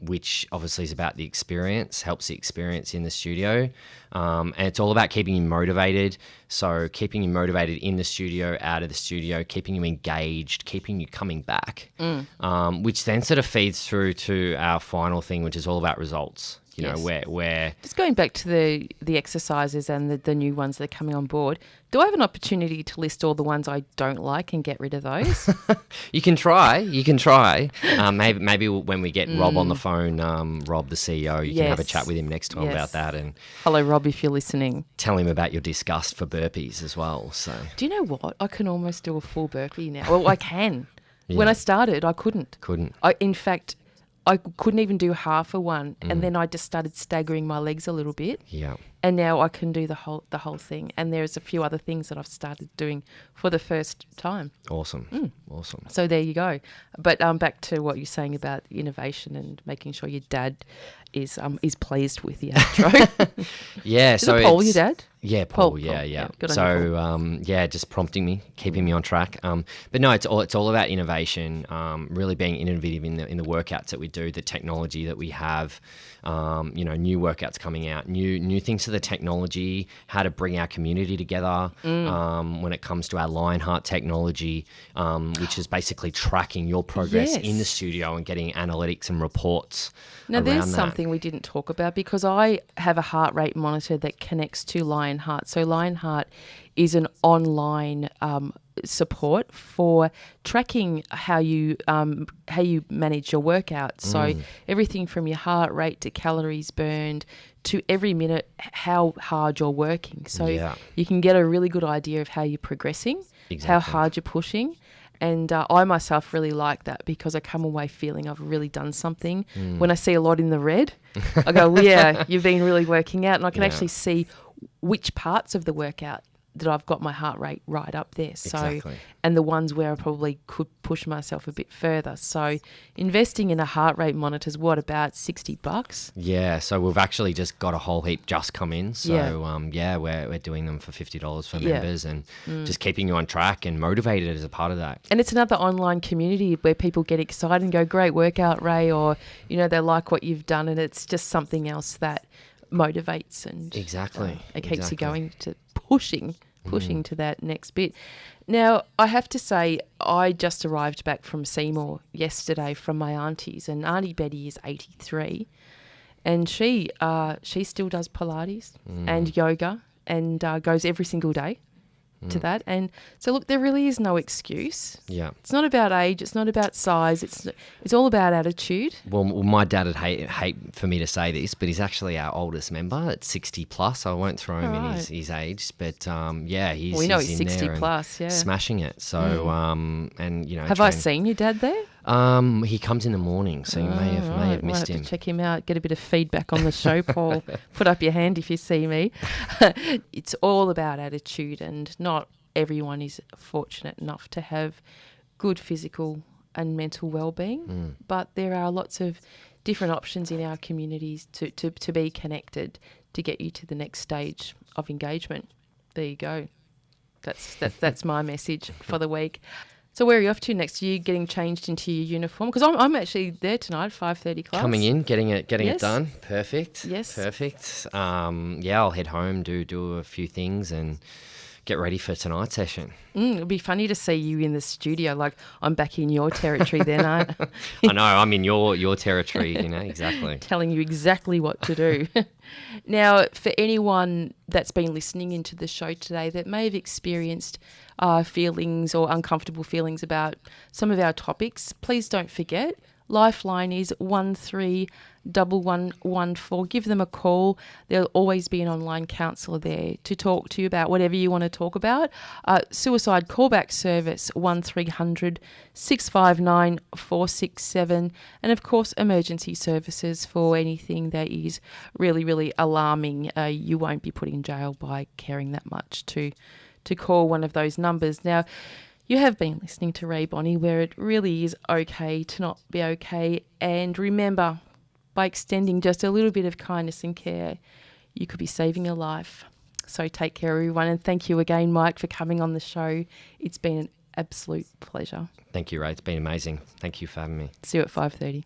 which obviously is about the experience, helps the experience in the studio. And it's all about keeping you motivated. So keeping you motivated in the studio, out of the studio, keeping you engaged, keeping you coming back, which then sort of feeds through to our final thing, which is all about results. Where just going back to the exercises and the new ones that are coming on board, do I have an opportunity to list all the ones I don't like and get rid of those? You can try. Maybe when we get Rob on the phone, Rob, the CEO, you can have a chat with him next time about that. And hello, Rob, if you're listening. Tell him about your disgust for burpees as well. So do you know what? I can almost do a full burpee now. Well, I can. When I started, I couldn't. In fact, I couldn't even do half of one, and then I just started staggering my legs a little bit. Yeah. And now I can do the whole thing. And there's a few other things that I've started doing for the first time. Awesome. Awesome. So there you go. But back to what you're saying about innovation and making sure your dad is pleased with the outro. Yeah. Is it Paul, your dad? Yeah, Paul. Yeah. So just prompting me, keeping me on track. But no, it's all about innovation. Really being innovative in the workouts that we do, the technology that we have. New workouts coming out, new things to the technology, how to bring our community together. When it comes to our Lionheart technology, which is basically tracking your progress in the studio and getting analytics and reports. Now, there's something we didn't talk about, because I have a heart rate monitor that connects to Lionheart. So Lionheart is an online support for tracking how you manage your workouts. So everything from your heart rate to calories burned to every minute how hard you're working. So you can get a really good idea of how you're progressing, how hard you're pushing. And I myself really like that, because I come away feeling I've really done something. When I see a lot in the red, I go, well, yeah, you've been really working out. And I can actually see which parts of the workout that I've got my heart rate right up there. So, and the ones where I probably could push myself a bit further. So investing in a heart rate monitor is about $60? Yeah. So we've actually just got a whole heap just come in. So we're doing them for $50 for members, and just keeping you on track and motivated as a part of that. And it's another online community where people get excited and go, great workout, Rae, or, they like what you've done, and it's just something else that motivates and it keeps you going to pushing to that next bit. Now, I have to say, I just arrived back from Seymour yesterday from my aunties, and Auntie Betty is 83, and she still does Pilates and yoga and goes every single day to that. And so, look, there really is no excuse. Yeah. It's not about age. It's not about size. It's all about attitude. Well, my dad would hate for me to say this, but he's actually our oldest member at 60 plus. I won't throw him in his age, but he's we know he's he's in 60 there plus, smashing it. So have I seen your dad there? He comes in the morning, so you may have missed him. Have to check him out, get a bit of feedback on the show, Paul. Put up your hand if you see me. It's all about attitude, and not everyone is fortunate enough to have good physical and mental well-being, but there are lots of different options in our communities to be connected to get you to the next stage of engagement. There you go. That's my message for the week. So where are you off to next? Are you getting changed into your uniform? Because I'm actually there tonight, 5:30 class. Coming in, getting it done. Perfect. Yes. Perfect. I'll head home, do a few things, and get ready for tonight's session. It'll be funny to see you in the studio. Like, I'm back in your territory then, aren't I? I know, I'm in your territory, exactly. Telling you exactly what to do. Now, for anyone that's been listening into the show today that may have experienced feelings or uncomfortable feelings about some of our topics, please don't forget, Lifeline is 131114. Give them a call. There'll always be an online counsellor there to talk to you about whatever you want to talk about. Suicide callback service 1300 659 467. And of course, emergency services for anything that is really, really alarming. You won't be put in jail by caring that much to call one of those numbers. Now, you have been listening to Rae Bonney, where it really is okay to not be okay. And remember, by extending just a little bit of kindness and care, you could be saving a life. So take care, everyone. And thank you again, Mike, for coming on the show. It's been an absolute pleasure. Thank you, Rae. It's been amazing. Thank you for having me. See you at 5:30.